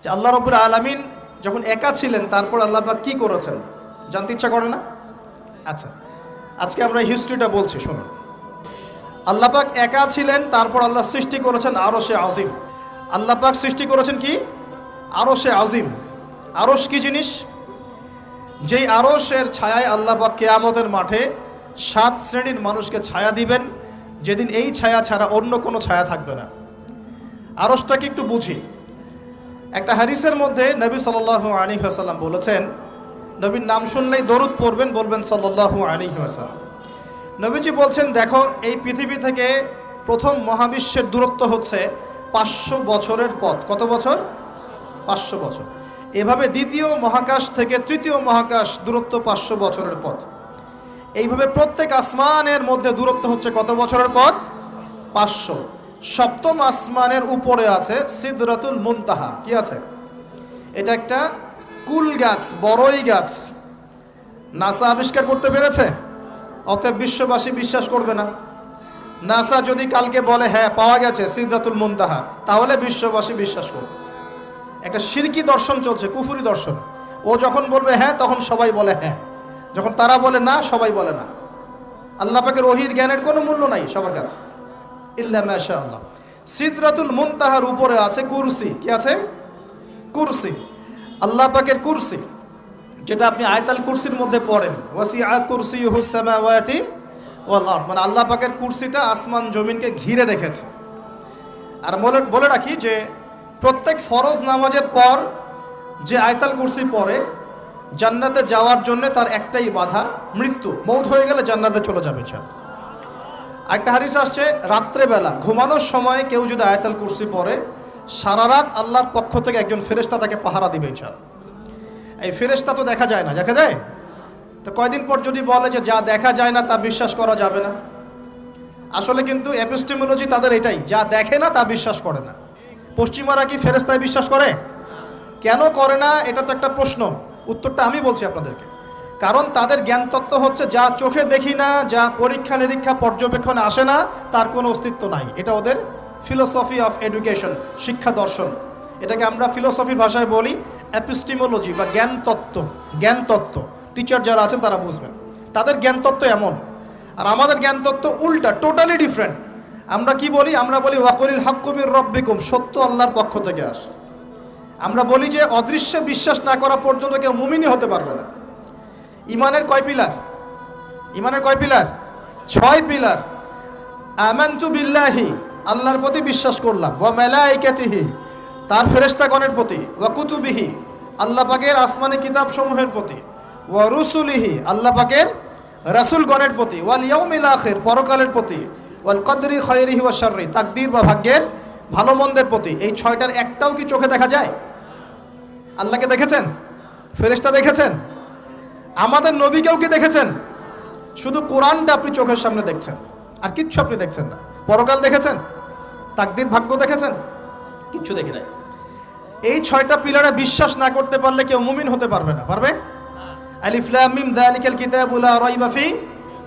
যে আল্লাহ রাব্বুল আলামিন যখন একা ছিলেন তারপর আল্লাহ পাক কি করেছেন জানতে ইচ্ছা করে না? আচ্ছা, আজকে আমরা হিস্ট্রিটা বলছি, শুনুন। আল্লাহ পাক একা ছিলেন, তারপর আল্লাহ সৃষ্টি করেছেন আরশে আজিম। আল্লাহ পাক সৃষ্টি করেছেন কি? আরশে আজিম। আরশ কি জিনিস? যেই আরশের ছায়ায় আল্লাহ পাক কিয়ামতের মাঠে 7 শ্রেণীর মানুষকে ছায়া দিবেন, যেদিন এই ছায়া ছাড়া অন্য কোনো ছায়া থাকবে না। আরশটাকে একটু বুঝি। একটা হাদিসের মধ্যে নবী সাল্লাল্লাহু আলাইহি ওয়াসাল্লাম বলেছেন, নবীর নাম শুনলেই দরুদ পড়বেন, বলবেন সাল্লাল্লাহু আলাইহি ওয়াসাল্লাম। নবীজি বলছেন, দেখো এই পৃথিবী থেকে প্রথম মহাবিশ্বের দূরত্ব হচ্ছে 500 বছরের পথ। কত বছর? 500 বছর। এভাবে দ্বিতীয় মহাকাশ থেকে তৃতীয় মহাকাশ দূরত্ব 500 বছরের পথ। এইভাবে প্রত্যেক আসমানের মধ্যে দূরত্ব হচ্ছে কত বছরের পথ? 500। সপ্তম আসমানের উপরে আছে সিদরাতুল মুনতাহা। কি আছে? এটা একটা কুল গাছ, বড়ই গাছ। নাসা আবিষ্কার করতে পেরেছে, অতএব বিশ্ববাসী বিশ্বাস করবে না। নাসা যদি কালকে বলে হ্যাঁ পাওয়া গেছে সিদরাতুল মুনতাহা, তাহলে বিশ্ববাসী বিশ্বাস করবে। একটা শিরকি দর্শন চলছে, কুফরি দর্শন। ও যখন বলবে হ্যাঁ, তখন সবাই বলে হ্যাঁ, যখন তারা বলে না, সবাই বলে না। আল্লাহ পাকের ওহীর জ্ঞানের কোনো মূল্য নাই সবার কাছে, ইল্লা মাশাআল্লাহ। সিদরাতুল মুনতাহার উপরে আছে কুরসি। কি আছে? কুরসি। আল্লাহ পাকের কুরসি, যেটা আপনি আয়াতুল কুরসির মধ্যে পড়েন, ওয়াসিআ কুরসিয়ুহুস সামাওয়াতি ওয়াল আরদ, মানে আল্লাহ পাকের কুরসিটা আসমান জমিনকে ঘিরে রেখেছে। আর বলে রাখি যে প্রত্যেক ফরজ নামাজের পর যে আয়াতুল কুরসি পড়ে, জান্নাতে যাওয়ার জন্য তার একটাই বাধা, মৃত্যু। মৌত হয়ে গেলে জান্নাতে চলে যাবে ইনশাআল্লাহ। একটা হাদিস আসছে, রাত্রেবেলা ঘুমানোর সময় কেউ যদি আয়াতুল কুরসি পড়ে, সারা রাত আল্লাহর পক্ষ থেকে একজন ফেরেশতা তাকে পাহারা দিবে ইনশাআল্লাহ। এই ফেরেশতা তো দেখা যায় না, দেখা যায়? তো কয়দিন পর যদি বলে যে যা দেখা যায় না তা বিশ্বাস করা যাবে না, আসলে কিন্তু এপিস্টেমোলজি তাদের এটাই, যা দেখে না তা বিশ্বাস করে না। পশ্চিমারা কি ফেরেশতায় বিশ্বাস করে? কেন করে না? এটা তো একটা প্রশ্ন, উত্তরটা আমি বলছি আপনাদেরকে। কারণ তাদের জ্ঞান তত্ত্ব হচ্ছে যা চোখে দেখি না, যা পরীক্ষা নিরীক্ষা পর্যবেক্ষণে আসে না, তার কোনো অস্তিত্ব নাই। এটা ওদের ফিলোসফি অফ এডুকেশন, শিক্ষা দর্শন। এটাকে আমরা ফিলোসফির ভাষায় বলি এপিস্টেমোলজি বা জ্ঞান তত্ত্ব। জ্ঞান তত্ত্ব টিচার যারা আছেন তারা বুঝবেন, তাদের জ্ঞান তত্ত্ব এমন। আর আমাদের জ্ঞান তত্ত্ব উল্টা, টোটালি ডিফারেন্ট। আমরা কি বলি? আমরা বলি ওয়াকুলিল হাক্কু মির রাব্বিকুম, সত্য আল্লাহর পক্ষ থেকে আসে। আমরা বলি যে অদৃশ্যে বিশ্বাস না করা পর্যন্ত কেউ মুমিনই হতে পারবে না। ইমানের কয় পিলার? ইমানের কয় পিলার? 6 পিলার। আমানতু বিল্লাহি, আল্লাহর প্রতি বিশ্বাস করলাম, ওয়া মালাইকাতিহি, তার ফেরেশতাগণের প্রতি, ওয়া কুতুবিহি, আল্লাহ পাকের আসমানি কিতাব সমূহের প্রতি, ওয়া রুসুলিহি, আল্লাহ পাকের রাসূলগণের প্রতি, ওয়াল ইয়াউমিল আখির, পরকালের প্রতি, ওয়াল কদরি খায়রিহি ওয়া শাররি, তাকদীর বা ভাগ্যের ভালো মন্দের প্রতি। এই 6টার একটাও কি চোখে দেখা যায়? আল্লাহকে দেখেছেন? ফেরেশতা দেখেছেন? আমাদের নবীকেও কি দেখেছেন? শুধু কোরআনটা আপনি চোখের সামনে দেখছেন, আর কিচ্ছু আপনি দেখছেন না। পরকাল দেখেছেন? তাকদীর ভাগ্য দেখেছেন? কিচ্ছু দেখি নাই। এই 6টা পিলারে বিশ্বাস না করতে পারলে কেউ মুমিন হতে পারবে না। পারবে? আলিফ লাম মিম যালিকাল কিতাবু লা রাইবা ফি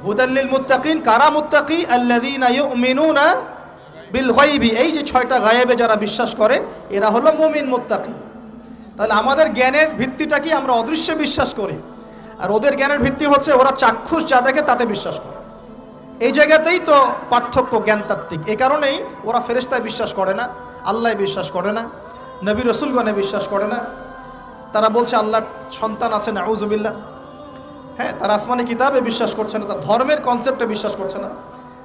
হুদাল লিল মুত্তাকিন। কারা মুত্তাকি? আল্লাযীনা ইউমিনুনা বিল গায়বি। এই যে 6টা গায়েবে যারা বিশ্বাস করে, এরা হলো মুমিন, মুত্তাকি। তাহলে আমাদের জ্ঞানের ভিত্তিটা কি? আমরা অদৃশ্যে বিশ্বাস করি, আর ওদের জ্ঞানের ভিত্তি হচ্ছে ওরা চাক্ষুষ যা দেখে তাতে বিশ্বাস করে। এই জায়গাতেই তো পার্থক্য জ্ঞানতাত্ত্বিক। এই কারণেই ওরা ফেরেশতায় বিশ্বাস করে না, আল্লাহয় বিশ্বাস করে না, নবী রসুলগণে বিশ্বাস করে না। তারা বলছে আল্লাহর সন্তান আছে, নাউযুবিল্লাহ। হ্যাঁ, তারা আসমানি কিতাবে বিশ্বাস করছে না, তার ধর্মের কনসেপ্টে বিশ্বাস করছে না।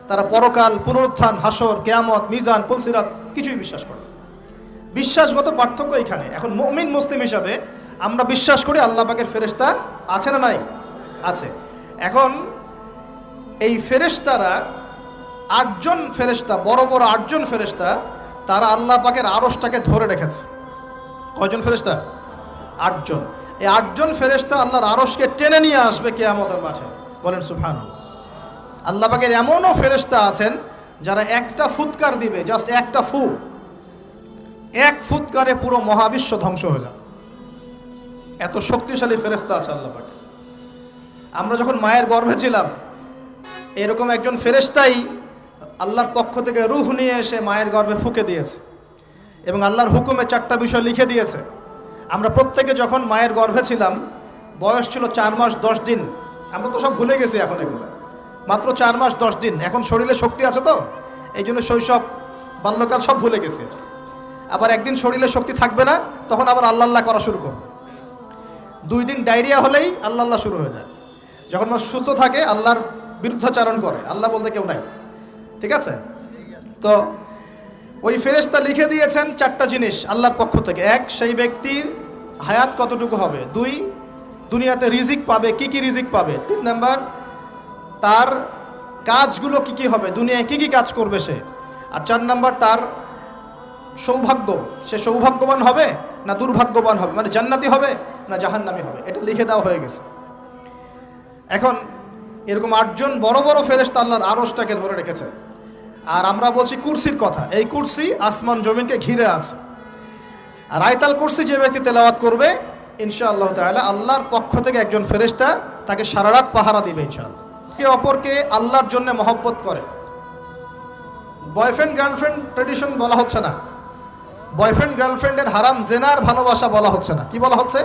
তারা পরকাল, পুনরুত্থান, হাসর, কিয়ামত, মিজান, পুলসিরাত কিছুই বিশ্বাস করে না। বিশ্বাসগত পার্থক্য এখানে। এখন মুমিন মুসলিম হিসাবে আমরা বিশ্বাস করি আল্লাহ পাকের ফেরেশতা আছে না নাই? আছে। এখন এই ফেরেশতারা 8জন ফেরেশতা, বড় বড় 8জন ফেরেশতা, তারা আল্লাহ পাকের আরশটাকে ধরে রেখেছে। কয়জন ফেরেশতা? 8জন। এই 8জন ফেরেশতা আল্লাহর আরশকে টেনে নিয়ে আসবে কিয়ামতের মাঠে। বলেন সুবহানাল্লাহ। আল্লাহ পাকের এমনও ফেরেশতা আছেন যারা একটা ফুৎকার দিবে, জাস্ট একটা ফু, এক ফুৎকারে পুরো মহাবিশ্ব ধ্বংস হয়ে যাবে। এত শক্তিশালী ফেরেশতা আছে আল্লাহ পাকে। আমরা যখন মায়ের গর্ভে ছিলাম, এরকম একজন ফেরেশতাই আল্লাহর পক্ষ থেকে রূহ নিয়ে এসে মায়ের গর্ভে ফুঁকে দিয়েছে, এবং আল্লাহর হুকুমে 4টা বিষয় লিখে দিয়েছে। আমরা প্রত্যেকে যখন মায়ের গর্ভে ছিলাম, বয়স ছিল 4 মাস 10 দিন। আমরা তো সব ভুলে গেছি এখন এগুলো, মাত্র 4 মাস 10 দিন। এখন শরীরে শক্তি আছে তো, এই জন্য শৈশব বাল্যকাল সব ভুলে গেছি। আবার একদিন শরীরে শক্তি থাকবে না, তখন আবার আল্লাহ আল্লাহ করা শুরু করবে। 2 দিন ডায়রিয়া হলেই আল্লাহ আল্লাহ শুরু হয়ে যায়। যখন মানুষ সুস্থ থাকে আল্লাহর বিরুদ্ধাচারণ করে, আল্লাহ বলতে কেউ নাই। ঠিক আছে? তো ওই ফেরেশতা লিখে দিয়েছেন 4টা জিনিস আল্লাহর পক্ষ থেকে। 1, সেই ব্যক্তির হায়াত কতটুকু হবে। 2, দুনিয়াতে রিজিক পাবে, কি কি রিজিক পাবে। 3 নাম্বার, তার কাজগুলো কি কি হবে, দুনিয়ায় কি কি কাজ করবে সে। আর 4 নাম্বার, তার সৌভাগ্য, সে সৌভাগ্যবান হবে না দুর্ভাগ্যবান হবে, মানে জান্নাতি হবে না জাহান্নামী হবে। এটা লিখে দেওয়া হয়ে গেছে। এখন এরকম 8 জন বড় বড় ফেরেশতা আল্লাহর আরশটাকে ধরে রেখেছে। আর আমরা বলছি কুরসির কথা। এই কুরসি আসমান জমিনকে ঘিরে আছে। আর আয়াতুল কুরসি যে ব্যক্তি তেলাওয়াত করবে ইনশাআল্লাহ তাআলা, আল্লাহর পক্ষ থেকে একজন ফেরেশতা তাকে সারা রাত পাহারা দিবে ইনশাআল্লাহ। কে অপরকে আল্লাহর জন্য মহব্বত করে। বয়ফ্রেন্ড গার্লফ্রেন্ড ট্রেডিশন বলা হচ্ছে না, বয়ফ্রেন্ড গার্লফ্রেন্ডের হারাম জেনার ভালোবাসা বলা হচ্ছে না। কি বলা হচ্ছে?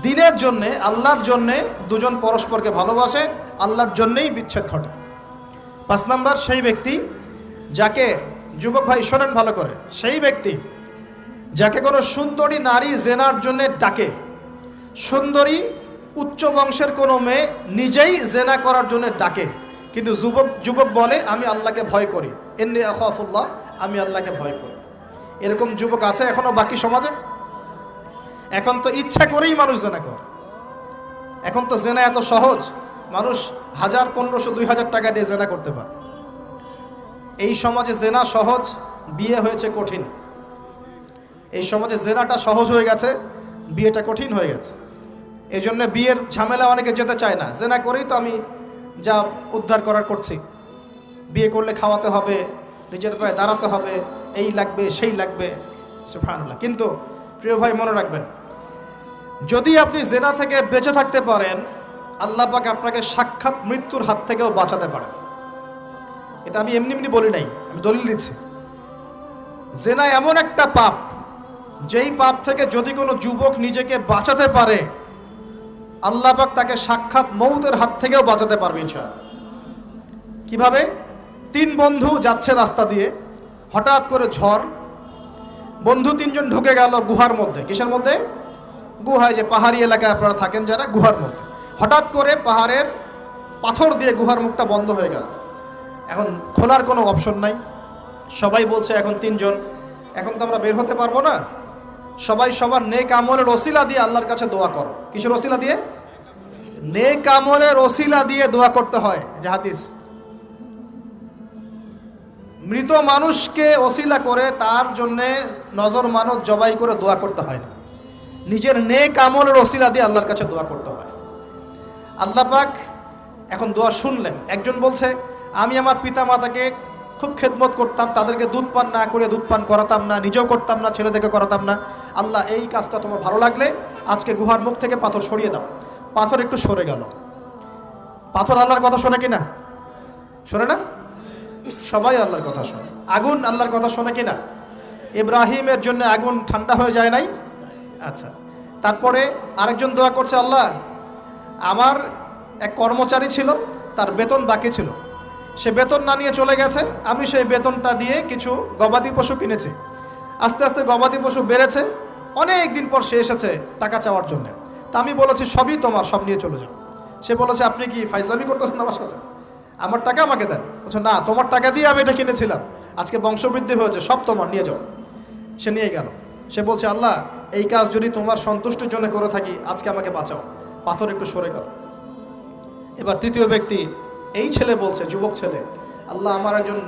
দিনের জন্যে, আল্লাহর জন্যে দুজন পরস্পরকে ভালোবাসে, আল্লাহর জন্যেই বিচ্ছেদ ঘটে। 5 নাম্বার, সেই ব্যক্তি যাকে, যুবক ভাই শোনেন ভালো করে, সেই ব্যক্তি যাকে কোনো সুন্দরী নারী জেনার জন্যে ডাকে। সুন্দরী উচ্চ বংশের কোনো মেয়ে নিজেই জেনা করার জন্য ডাকে, কিন্তু যুবক বলে আমি আল্লাহকে ভয় করি, ইন্নী আখাফুল্লাহ, আমি আল্লাহকে ভয় করি। এরকম যুবক আছে এখনো বাকি সমাজে? এখন তো ইচ্ছা করেই মানুষ জেনা করে। এখন তো জেনা এত সহজ, মানুষ 1000, 1500, 2000 টাকা দিয়ে জেনা করতে পারে। এই সমাজে জেনা সহজ, বিয়ে হয়েছে কঠিন। এই সমাজে জেনাটা সহজ হয়ে গেছে, বিয়েটা কঠিন হয়ে গেছে। এই জন্য বিয়ের ঝামেলা অনেকে যেতে চায় না। জেনা করেই তো আমি যা উদ্ধার করার করছি। বিয়ে করলে খাওয়াতে হবে, নিজের পায়ে দাঁড়াতে হবে, এই লাগবে সেই লাগবে, সুবহানাল্লাহ। কিন্তু প্রিয় ভাই মনে রাখবেন, যদি আপনি জেনা থেকে বেঁচে থাকতে পারেন, আল্লাহ পাক আপনাকে সাক্ষাৎ মৃত্যুর হাত থেকেও বাঁচাতে পারেন। এটা আমি এমনি এমনি বলি নাই, আমি দলিল দিচ্ছি। জেনা এমন একটা পাপ, যেই পাপ থেকে যদি কোনো যুবক নিজেকে বাঁচাতে পারে, আল্লাহ পাক তাকে সাক্ষাৎ মৌতের হাত থেকেও বাঁচাতে পারবে ইনশাআল্লাহ। কিভাবে? 3 বন্ধু যাচ্ছে রাস্তা দিয়ে, হঠাৎ করে ঝড়, বন্ধু 3 জন ঢুকে গেল গুহার মধ্যে। কিসের মধ্যে? গুহায়, যে পাহাড়ি এলাকায় আপনারা থাকেন যারা, গুহার মধ্যে। হঠাৎ করে পাহাড়ের পাথর দিয়ে গুহার মুখটা বন্ধ হয়ে গেল। এখন খোলার কোনো অপশন নাই। সবাই বলছে এখন 3 জন, এখন তো আমরা বের হতে পারবো না। সবাই সবার নেক আমলের ওসিলা দিয়ে আল্লাহর কাছে দোয়া করো। কিসের ওসিলা দিয়ে? নেক আমলের ওসিলা দিয়ে দোয়া করতে হয়। যে হাদিস, মৃত মানুষকে ওসিলা করে তার জন্যে নজর মানত জবাই করে দোয়া করতে হয় না, নিজের নেক আমলের ওসিলা দিয়ে আল্লাহর কাছে দোয়া করতে হয়। আল্লাহ পাক এখন দোয়া শুনলেন। একজন বলছে আমি আমার পিতা মাতাকে খুব খেদমত করতাম, তাদেরকে দুধ পান না করে দুধ পান করাতাম না, নিজেও করতাম না, ছেলেদেরকে করাতাম না। আল্লাহ এই কাজটা তোমার ভালো লাগলে আজকে গুহার মুখ থেকে পাথর সরিয়ে দাও। পাথর একটু সরে গেল। পাথর আল্লাহর কথা শোনে কিনা? শোনে না? সবাই আল্লাহর কথা শোনে। আগুন আল্লাহর কথা শোনে কিনা? ইব্রাহিমের জন্য আগুন ঠান্ডা হয়ে যায় নাই? আচ্ছা, তারপরে আরেকজন দোয়া করছে, আল্লাহ আমার এক কর্মচারী ছিল, তার বেতন বাকি ছিল, সে বেতন না নিয়ে চলে গেছে, আমি সেই বেতনটা দিয়ে কিছু গবাদি পশু কিনেছি। আস্তে আস্তে গবাদি পশু বেড়েছে, অনেক দিন পর সে এসেছে টাকা চাওয়ার জন্য। তা আমি বলেছি সবই তোমার, সব নিয়ে চলে যাও। সে বলেছে আপনি কি ফাইজলামি করতেছেন আমার সাথে? আমার টাকা আমাকে দেন। বলছে না, তোমার টাকা দিয়ে আমি এটা কিনেছিলাম, আজকে বংশবৃদ্ধি হয়েছে, সব তোমার, নিয়ে যাও। সে নিয়ে গেল। সে বলছে আল্লাহ এই কাজ যদি তোমার সন্তুষ্টির জন্য করে থাকি, আজকে আমাকে বাঁচাও। পাথর একটু সরে গেল। এবার তৃতীয় ব্যক্তি, এই ছেলে বলছে, যুবক ছেলে, আল্লাহ আমার একজন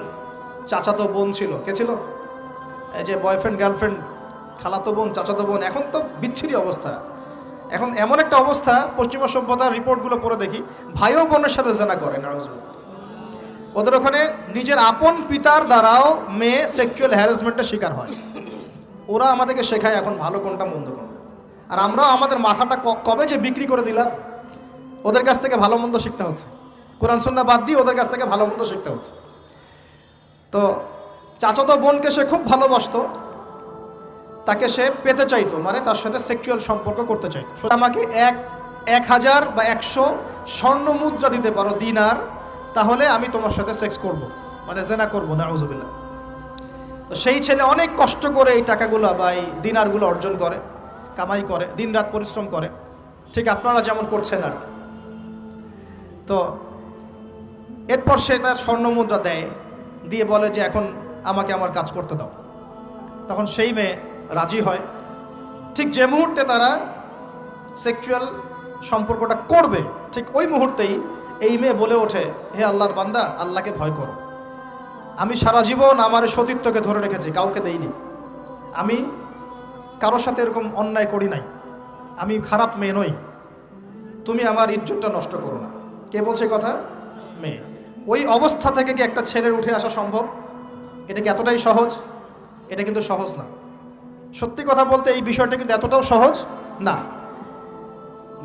চাচাতো বোন ছিল। কে ছিল? এই যে বয়ফ্রেন্ড গার্লফ্রেন্ড, খালাতো বোন, চাচাতো বোন, এখন তো বিচ্ছিরি অবস্থা। এখন এমন একটা অবস্থা, পশ্চিমা সভ্যতার রিপোর্টগুলো পড়ে দেখি, ভাইও বোনের সাথে জেনা করে। ওদের ওখানে নিজের আপন পিতার দ্বারাও মেয়ে সেক্সুয়াল হ্যারাসমেন্টের শিকার হয়। ওরা আমাদেরকে শেখায় এখন ভালো কোনটা মন্দ কোনটা। আর আমরাও আমাদের মাথাটা কবে যে বিক্রি করে দিলাম, ওদের কাছ থেকে ভালো মন্দ শিখতে হচ্ছে। কোরআন সুন্নাহ বাদ দিয়ে ওদের কাছ থেকে ভালো মন্দ শিখতে হচ্ছে। তো চাচাতো বোনকে সে খুব ভালোবাসতো। তাকে সে পেতে চাইতো, মানে তার সাথে সেক্সুয়াল সম্পর্ক করতে চাইতো। আমাকে 1000 বা 100 স্বর্ণ মুদ্রা দিতে পারো, দিনার, তাহলে আমি তোমার সাথে সেক্স করব, মানে জেনা করব, নাউজুবিল্লাহ। তো সেই ছেলে অনেক কষ্ট করে এই টাকাগুলো বা এই দিনারগুলো অর্জন করে, কামাই করে, দিনরাত পরিশ্রম করে, ঠিক আপনারা যেমন করছেন আর। তো এরপর সে তার স্বর্ণ মুদ্রা দেয়, দিয়ে বলে যে এখন আমাকে আমার কাজ করতে দাও। তখন সেই মেয়ে রাজি হয়। ঠিক যে মুহূর্তে তারা সেক্সুয়াল সম্পর্কটা করবে, ঠিক ওই মুহূর্তেই এই মেয়ে বলে ওঠে, হে আল্লাহর বান্দা, আল্লাহকে ভয় করো। আমি সারা জীবন আমার সতীত্বকে ধরে রেখেছি, কাউকে দেইনি, আমি কারোর সাথে এরকম অন্যায় করি নাই, আমি খারাপ মেয়ে নই, তুমি আমার ইজ্জতটা নষ্ট করো না। কে বলছে কথা? মেয়ে। ওই অবস্থা থেকে কি একটা ছেলের উঠে আসা সম্ভব? এটা কি এতটাই সহজ? এটা কিন্তু সহজ না। সত্যি কথা বলতে এই বিষয়টা কিন্তু এতটাও সহজ না।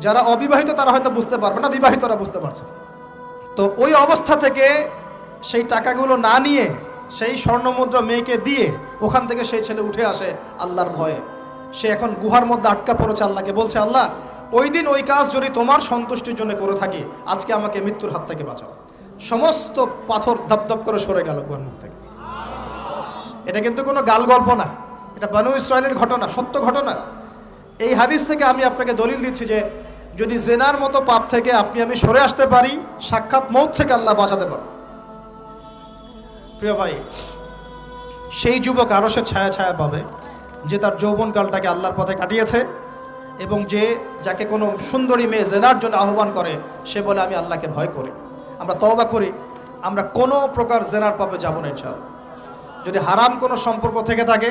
যারা অবিবাহিত তারা হয়তো বুঝতে পারবে না, বিবাহিতরা বুঝতে পারছে। তো ওই অবস্থা থেকে সেই টাকাগুলো না নিয়ে সেই স্বর্ণমুদ্রা মেয়েকে দিয়ে ওখান থেকে সেই ছেলে উঠে আসে আল্লাহর ভয়ে। সে এখন গুহার মধ্যে আটকা পড়েছে, আল্লাহকে বলছে, আল্লাহ ওই দিন ওই কাজ যদি তোমার সন্তুষ্টির জন্য করে থাকি, আজকে আমাকে মৃত্যুর হাত থেকে বাঁচাও। সমস্ত পাথর ধপধপ করে সরে গেল গুহার মুখ থেকে। এটা কিন্তু কোনো গাল গল্প না, এটা বানু ইসরায়েলের ঘটনা, সত্য ঘটনা। এই হাদিস থেকে আমি আপনাকে দলিল দিচ্ছি যে যদি জেনার মতো পাপ থেকে আমি সরে আসতে পারি, সাক্ষাৎ মৌত থেকে আল্লাহ বাঁচাতে পারে। প্রিয় ভাই, সেই যুবক আরশের ছায়া ছায়া পাবে যে তার যৌবনকালটাকে আল্লাহর পথে কাটিয়েছে, এবং যাকে কোনো সুন্দরী মেয়ে জেনার জন্য আহ্বান করে, সে বলে আমি আল্লাহকে ভয় করি। আমরা তওবা করি, আমরা কোনো প্রকার জেনার পাপে যাব না ইনশাআল্লাহ। যদি হারাম কোনো সম্পর্ক থেকে থাকে,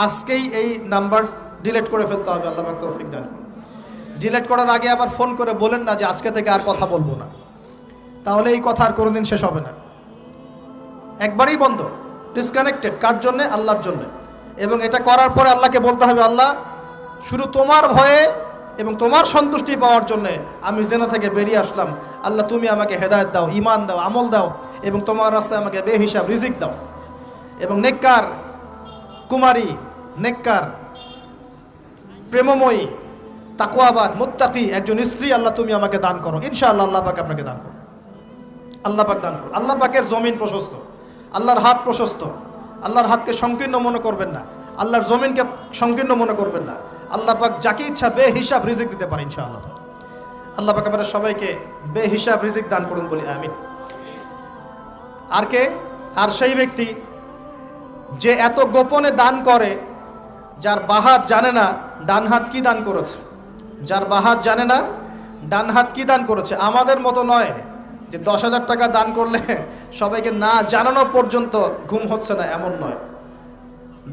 আজকেই এই নাম্বার ডিলিট করে ফেলতে হবে। আল্লাহ পাক তৌফিক দান। ডিলিট করার আগে আবার ফোন করে বলেন না যে আজকে থেকে আর কথা বলবো না, তাহলে এই কথা আর কোনোদিন শেষ হবে না। একবারই বন্ধ, ডিসকানেক্টেড। কার জন্যে? আল্লাহর জন্যে। এবং এটা করার পরে আল্লাহকে বলতে হবে, আল্লাহ শুধু তোমার ভয়ে এবং তোমার সন্তুষ্টি পাওয়ার জন্যে আমি জেনা থেকে বেরিয়ে আসলাম। আল্লাহ তুমি আমাকে হেদায়েত দাও, ঈমান দাও, আমল দাও, এবং তোমার রাস্তায় আমাকে বেহিসাব রিজিক দাও, এবং নেককার কুমারী, নেককার প্রেমময়ী, তাকওয়াবান, মুত্তাকি একজন স্ত্রী আল্লাহ তুমি আমাকে দান করো। ইনশাআল্লাহ আল্লাহ পাক আপনাকে দান করো, আল্লাহ পাক দান করো। আল্লাহ পাকের জমিন প্রশস্ত, আল্লাহর হাত প্রশস্ত। আল্লাহর হাতকে সংকীর্ণ মনে করবেন না, আল্লাহর জমিনকে সংকীর্ণ মনে করবেন না। আল্লাহ পাক যাকে ইচ্ছা বেহিসাব রিজিক দিতে পারে ইনশাআল্লাহ। আল্লাহ পাক আমাদের সবাইকে বেহিসাব রিজিক দান করুন বলি আমিন। আর কে? আর সেই ব্যক্তি যে এত গোপনে দান করে, যার বাহাত জানে না ডান হাত কি দান করেছে, যার বাহাত জানে না ডান হাত কি দান করেছে। আমাদের মতো নয় যে 10,000 টাকা দান করলে সবাইকে না জানানো পর্যন্ত ঘুম হচ্ছে না, এমন নয়।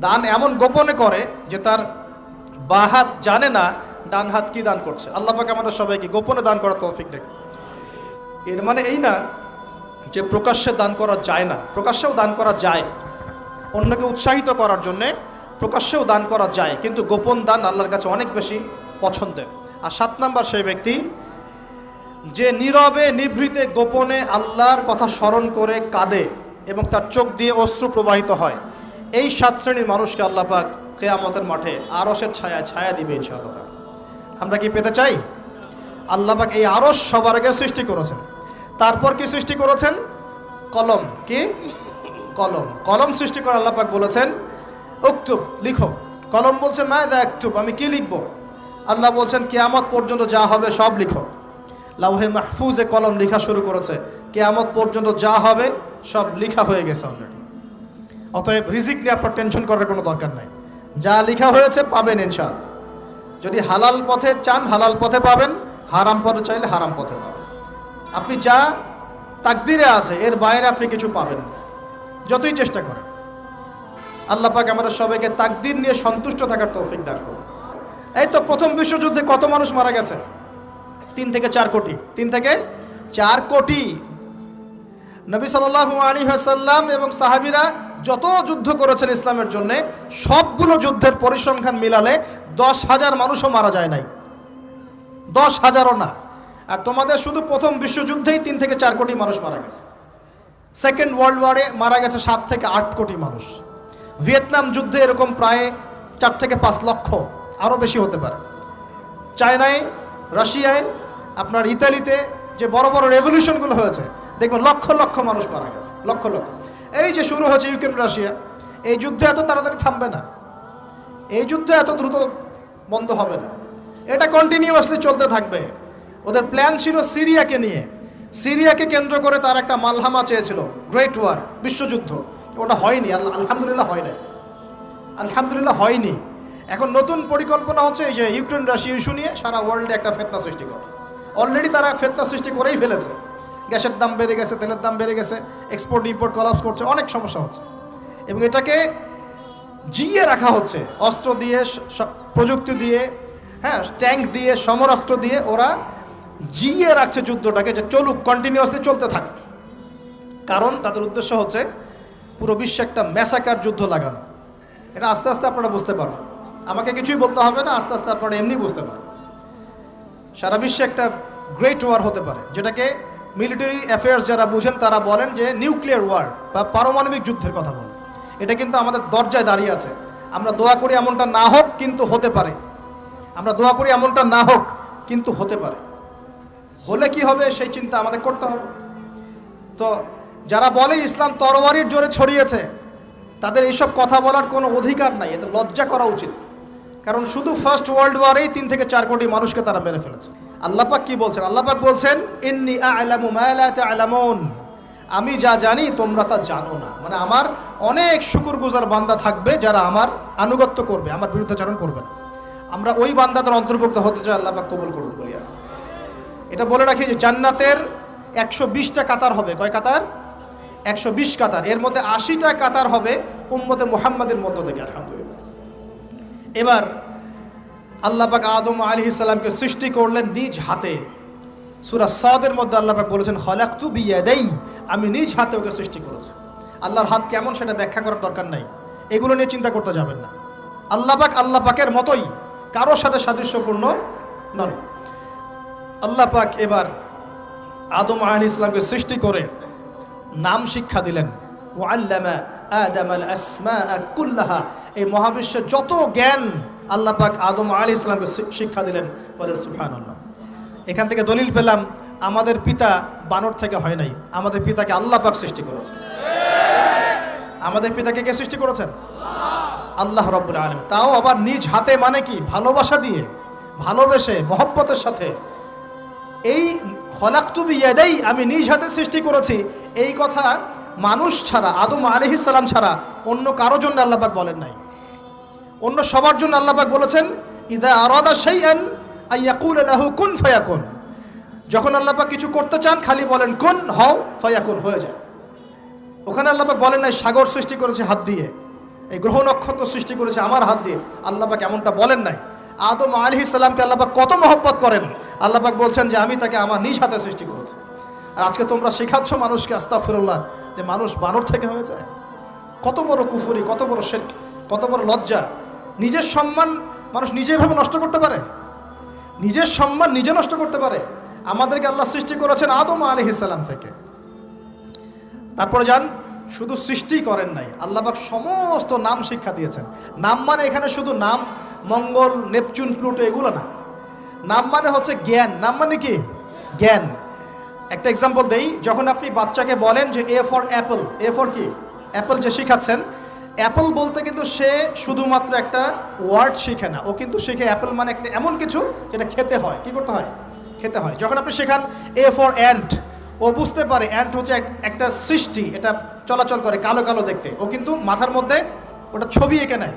দান এমন গোপনে করে যে তার বাহাত জানে না ডান হাত কি দান করছে। আল্লাহ পাক আমাদের সবাইকে গোপনে দান করার তৌফিক দেন। এর মানে এই না যে প্রকাশ্যে দান করা যায় না, প্রকাশ্যেও দান করা যায়। অন্যকে উৎসাহিত করার জন্যে প্রকাশ্যেও দান করা যায়, কিন্তু গোপন দান আল্লাহর কাছে অনেক বেশি পছন্দের। আর 7 নাম্বার সেই ব্যক্তি যে নীরবে নিভৃতে গোপনে আল্লাহর কথা স্মরণ করে কাঁদে এবং তার চোখ দিয়ে অশ্রু প্রবাহিত হয়। এই 7 শ্রেণীর মানুষকে আল্লাহ পাক কিয়ামতের মাঠে আরশের ছায়ায় ছায়া দিবে ইনশাআল্লাহ। আমরা কি পেতে চাই? আল্লাহ পাক এই আরশ সবার আগে সৃষ্টি করেছেন। তারপর কি সৃষ্টি করেছেন? কলম। কি? কলম। কলম সৃষ্টি করে আল্লাহ পাক বলেছেন উকতুব, লিখো। কলম বলছে মাযা আকতুব, আমি কি লিখবো? আল্লাহ বলছেন কিয়ামত পর্যন্ত যা হবে সব লিখো। লাউহে মাহফুজে কলম লেখা শুরু করেছে, কিয়ামত পর্যন্ত যা হবে সব লেখা হয়ে গেছে অলরেডি। অতএব রিজিক নিয়ে আপনার টেনশন করার কোনো দরকার নাই, যা লেখা হয়েছে পাবেন ইনশাআল্লাহ। যদি হালাল পথে চান হালাল পথে পাবেন, হারাম পথে চাইলে হারাম পথে পাবেন। আপনি যা তাকদিরে আছে এর বাইরে আপনি কিছু পাবেন না, যতই চেষ্টা করেন। আল্লাহ পাক আমাদের সবাইকে তাকদির নিয়ে সন্তুষ্ট থাকার তৌফিক দান করুন। এই তো প্রথম বিশ্বযুদ্ধে কত মানুষ মারা গেছে? 3 থেকে 4 কোটি। 3 থেকে 4 কোটি। নবী সাল্লাল্লাহু আলাইহি ওয়াসাল্লাম এবং সাহাবীরা যত যুদ্ধ করেছেন ইসলামের জন্য, সবগুলো যুদ্ধের পরিসংখ্যান মিলালে 10,000 মানুষও মারা যায় নাই, 10,000ও না। আর তোমাদের শুধু প্রথম বিশ্বযুদ্ধেই 3 থেকে 4 কোটি মানুষ মারা গেছে। সেকেন্ড ওয়ার্ল্ড ওয়ারে মারা গেছে 7 থেকে 8 কোটি মানুষ। ভিয়েতনাম যুদ্ধে এরকম প্রায় 4 থেকে 5 লক্ষ, আরও বেশি হতে পারে। চায়নায়, রাশিয়ায়, আপনার ইতালিতে যে বড় বড় রেভলিউশনগুলো হয়েছে, দেখবেন লক্ষ লক্ষ মানুষ মারা গেছে, লক্ষ লক্ষ। এই যে শুরু হয়েছে ইউক্রেন রাশিয়া, এই যুদ্ধ এত তাড়াতাড়ি থামবে না, এই যুদ্ধ এত দ্রুত বন্ধ হবে না, এটা কন্টিনিউয়াসলি চলতে থাকবে। ওদের প্ল্যান ছিল সিরিয়াকে নিয়ে, সিরিয়াকে কেন্দ্র করে তার একটা মালহামা চেয়েছিল, গ্রেট ওয়ার, বিশ্বযুদ্ধ। ওটা হয়নি, আলহামদুলিল্লাহ হয় নাই, আলহামদুলিল্লাহ হয়নি। এখন নতুন পরিকল্পনা হচ্ছে এই যে ইউক্রেন রাশিয়া ইস্যু নিয়ে সারা ওয়ার্ল্ডে একটা ফেতনা সৃষ্টি করে। অলরেডি তারা ফেতনা সৃষ্টি করেই ফেলেছে, গ্যাসের দাম বেড়ে গেছে, তেলের দাম বেড়ে গেছে, এক্সপোর্ট ইম্পোর্ট কলাপস করছে, অনেক সমস্যা হচ্ছে। এবং এটাকে জিয়ে রাখা হচ্ছে অস্ত্র দিয়ে, প্রযুক্তি দিয়ে, হ্যাঁ, ট্যাঙ্ক দিয়ে, সমরাস্ত্র দিয়ে ওরা জিয়ে রাখছে যুদ্ধটাকে, যে চলুক, কন্টিনিউয়াসলি চলতে থাক। কারণ তাদের উদ্দেশ্য হচ্ছে পুরো বিশ্বে একটা ম্যাসাকার যুদ্ধ লাগানো। এটা আস্তে আস্তে আপনারা বুঝতে পারবেন, আমাকে কিছুই বলতে হবে না, আস্তে আস্তে আপনারা এমনি বুঝতে পারবেন। সারা বিশ্বে একটা গ্রেট ওয়ার হতে পারে, যেটাকে মিলিটারি অ্যাফেয়ার্স যারা বুঝেন তারা বলেন যে নিউক্লিয়ার ওয়ার বা পারমাণবিক যুদ্ধের কথা বলেন। এটা কিন্তু আমাদের দরজায় দাঁড়িয়ে আছে। আমরা দোয়া করি এমনটা না হোক, কিন্তু হতে পারে। আমরা দোয়া করি এমনটা না হোক, কিন্তু হতে পারে। হলে কি হবে সেই চিন্তা আমাদের করতে হবে। তো যারা বলে ইসলাম তরবারির জোরে ছড়িয়েছে, তাদের এইসব কথা বলার কোনো অধিকার নাই, এতে লজ্জা করা উচিত। কারণ শুধু ফার্স্ট ওয়ার্ল্ড ওয়ারেই 3 থেকে 4 কোটি মানুষকে তারা মেরে ফেলেছে। আল্লাহ পাক কি বলছেন? আল্লাহ পাক বলছেন, ইন্নী আ'লামু মা লা তা'লামুন, আমি যা জানি তোমরা তা জানো না। মানে আমার অনেক শুকরগুজার বান্দা থাকবে যারা আমার আনুগত্য করবে, আমার বিরুদ্ধাচরণ করবে না। আমরা ওই বান্দাদের অন্তর্ভুক্ত হতে চাই, আল্লাহ পাক কবুল করুন বলিয়া। এটা বলে রাখি যে জান্নাতের 120টা কাতার হবে। কয় কাতার? 120 কাতার। এর মধ্যে 80টা কাতার হবে উম্মতে মুহাম্মাদের মধ্য থেকে, আলহামদুলিল্লাহ। এবার আল্লাহ পাক আদম আলাইহিস সালামকে সৃষ্টি করলেন নিজ হাতে। সূরা সাদের মধ্যে আল্লাহ পাক বলেছেন, খালাকতু বিয়াদাই, আমি নিজ হাতে ওকে সৃষ্টি করেছি। আল্লাহর হাত কেমন সেটা ব্যাখ্যা করার দরকার নাই, এগুলো নিয়ে চিন্তা করতে যাবেন না। আল্লাহ পাকের মতোই, কারোর সাথে সাদৃশ্যপূর্ণ নন। আল্লাহ পাক এবার আদম আলাইহিস সালামকে সৃষ্টি করে নাম শিক্ষা দিলেন। ওয়াল্লামা আদামাল আসমাআ কুল্লাহা, এই মহাবিশ্বের যত জ্ঞান আল্লাহ পাক আদম আলাইহিস সালামকে শিক্ষা দিলেন। বলেন সুবহানাল্লাহ। এখান থেকে দলিল পেলাম আমাদের পিতা বানর থেকে হয় নাই, আমাদের পিতাকে আল্লাহ পাক সৃষ্টি করেছেন। আমাদের পিতাকে কে সৃষ্টি করেছেন? আল্লাহ রাব্বুল আলামিন। তাও আবার নিজ হাতে, মানে কি? ভালোবাসা দিয়ে, ভালোবেসে, মহব্বতের সাথে। এই খলাকতু বিয়াদাই, আমি নিজ হাতে সৃষ্টি করেছি, এই কথা মানুষ ছাড়া, আদম আলাইহিস সালাম ছাড়া অন্য কারো জন্য আল্লাহ পাক বলেন নাই। অন্য সবার জন্য আল্লাহ পাক বলেছেন, ইযা আরাদা শাইআন আইয়াকুল লাহু কুন ফায়াকুন। যখন আল্লাহ পাক কিছু করতে চান খালি বলেন কুন, হও, ফায়াকুন, হয়ে যায়। ওখানে আল্লাহ পাক বলেন নাই সাগর সৃষ্টি করেছে হাত দিয়ে, এই গ্রহ নক্ষত্র সৃষ্টি করেছে আমার হাত দিয়ে। আল্লাহ পাক এমনটা বলেন নাই। আদম আলাইহিস সালামকে আল্লাহ পাক কত মহব্বত করেন, আল্লাহ পাক বলছেন যে আমি তাকে আমার নিজ হাতে সৃষ্টি করেছি। আর আজকে তোমরা শেখাচ্ছ মানুষকে, আস্তাগফিরুল্লাহ, যে মানুষ বানর থেকে হয়ে যায়। কত বড় কুফরি, কত বড় শিরক, কত বড় লজ্জা। নিজের সম্মান মানুষ নিজেভাবে নষ্ট করতে পারে, নিজের সম্মান নিজে নষ্ট করতে পারে। আমাদেরকে আল্লাহ সৃষ্টি করেছেন আদম আলাইহিস সালাম থেকে। তারপরে যান, শুধু সৃষ্টি করেন নাই, আল্লাহ পাক সমস্ত নাম শিক্ষা দিয়েছেন। নাম মানে এখানে শুধু নাম, মঙ্গল, নেপচুন, প্লুটো এগুলো না। নাম মানে হচ্ছে জ্ঞান। নাম মানে কি? জ্ঞান। একটা এক্সাম্পল দেই, যখন আপনি বাচ্চাকে বলেন যে A for Apple, A for কি? অ্যাপল যে শিখাচ্ছেন, অ্যাপল বলতে কিন্তু সে শুধুমাত্র একটা ওয়ার্ড শিখে না, ও কিন্তু শিখে অ্যাপল মানে একটা এমন কিছু যেটা খেতে হয়। কি করতে হয়? খেতে হয়। যখন আপনি শেখান এ ফর অ্যান্ট, ও বুঝতে পারে অ্যান্ট হচ্ছে একটা সৃষ্টি, এটা চলাচল করে, কালো কালো দেখতে, ও কিন্তু মাথার মধ্যে ওটা ছবি এঁকে নেয়।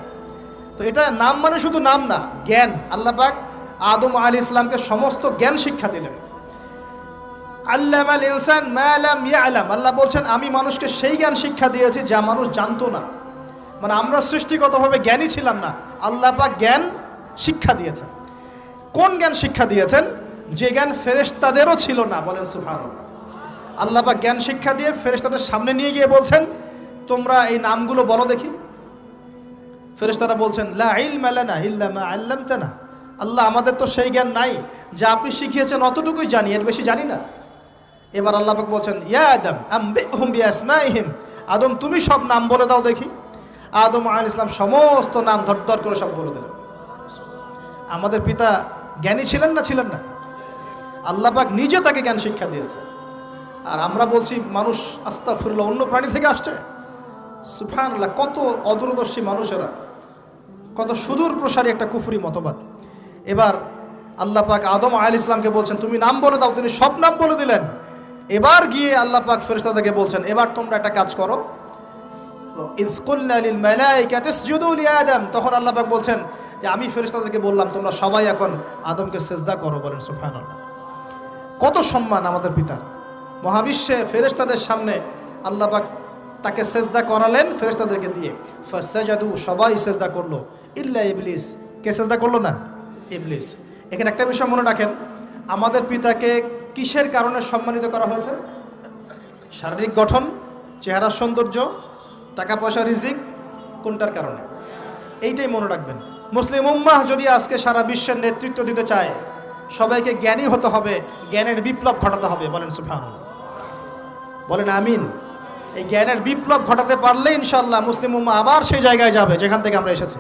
তো এটা নাম মানে শুধু নাম না, জ্ঞান। আল্লাহ পাক আদম আলাইহিস সালামকে সমস্ত জ্ঞান শিক্ষা দিলেন। আল্লামাল ইনসান মা লাম ইয়ালাম, আল্লাহ বলছেন আমি মানুষকে সেই জ্ঞান শিক্ষা দিয়েছি যা মানুষ জানতো না। মানে আমরা সৃষ্টিগতভাবে জ্ঞানী ছিলাম না, আল্লাহ পাক জ্ঞান শিক্ষা দিয়েছেন। কোন জ্ঞান শিক্ষা দিয়েছেন? যে জ্ঞান ফেরেশতাদেরও ছিল না। বলেন সুবহানাল্লাহ। আল্লাহ পাক জ্ঞান শিক্ষা দিয়ে ফেরেশতাদের সামনে নিয়ে গিয়ে বলছেন, তোমরা এই নামগুলো বলো দেখি। ফেরেশতারা বলছেন, লা ইলমা লানা ইল্লা মা আল্লামতানা, আল্লাহ আমাদের তো সেই জ্ঞান নাই, যা আপনি শিখিয়েছেন অতটুকুই জানি, এর বেশি জানি না। এবার আল্লাহ পাক বলছেন, ইয়া আদম আম্বিহুম বিআসমাইহিম, আদম তুমি সব নাম বলে দাও দেখি। আদম আলাইহিস সালাম সমস্ত নাম ধর করে সব বলে দিলেন। আমাদের পিতা জ্ঞানী ছিলেন না, ছিলেন না? আল্লাহ পাক নিজে তাকে জ্ঞান শিক্ষা দিয়েছে। আর আমরা বলছি মানুষ আস্তাগফিরুল্লাহ অন্য প্রাণী থেকে আসছে। সুবহানাল্লাহ, কত অদূরদর্শী মানুষেরা, কত সুদূর প্রসারী একটা কুফরি মতবাদ। এবার আল্লাহ পাক আদম আলাইহিস সালামকে বলছেন তুমি নাম বলে দাও, তিনি সব নাম বলে দিলেন। এবার গিয়ে আল্লাহ পাক ফেরেশতাদেরকে বলছেন এবার তোমরা একটা কাজ করো, ইয কুলনা লিল মালাইকাতি ইসজুদু লি আদম। তখন আল্লাহ পাক বলছেন যে আমি ফেরেশতাদেরকে বললাম তোমরা সবাই এখন আদমকে সিজদা করো। বলেন সুবহানাল্লাহ, কত সম্মান আমাদের পিতার। মহাবিশ্বে ফেরেশতাদের সামনে আল্লাহ পাক তাকে সিজদা করালেন ফেরেশতাদেরকে দিয়ে। ফাসাজাদু, সবাই সিজদা করলো, ইল্লা ইবলিস। কে সিজদা করলো না? ইবলিস। এখানে একটা বিষয় মনে রাখেন, আমাদের পিতাকে কিসের কারণে সম্মানিত করা হয়েছে? শারীরিক গঠন, চেহারার সৌন্দর্য, টাকা পয়সা, রিজিক, কোনটার কারণে? এইটাই মনে রাখবেন। মুসলিম উম্মাহ যদি আজকে সারা বিশ্বের নেতৃত্ব দিতে চায়, সবাইকে জ্ঞানী হতে হবে, জ্ঞানের বিপ্লব ঘটাতে হবে। বলেন সুবহানাল্লাহ, বলেন আমিন। এই জ্ঞানের বিপ্লব ঘটাতে পারলে ইনশাআল্লাহ মুসলিম উম্মাহ আবার সেই জায়গায় যাবে যেখান থেকে আমরা এসেছি।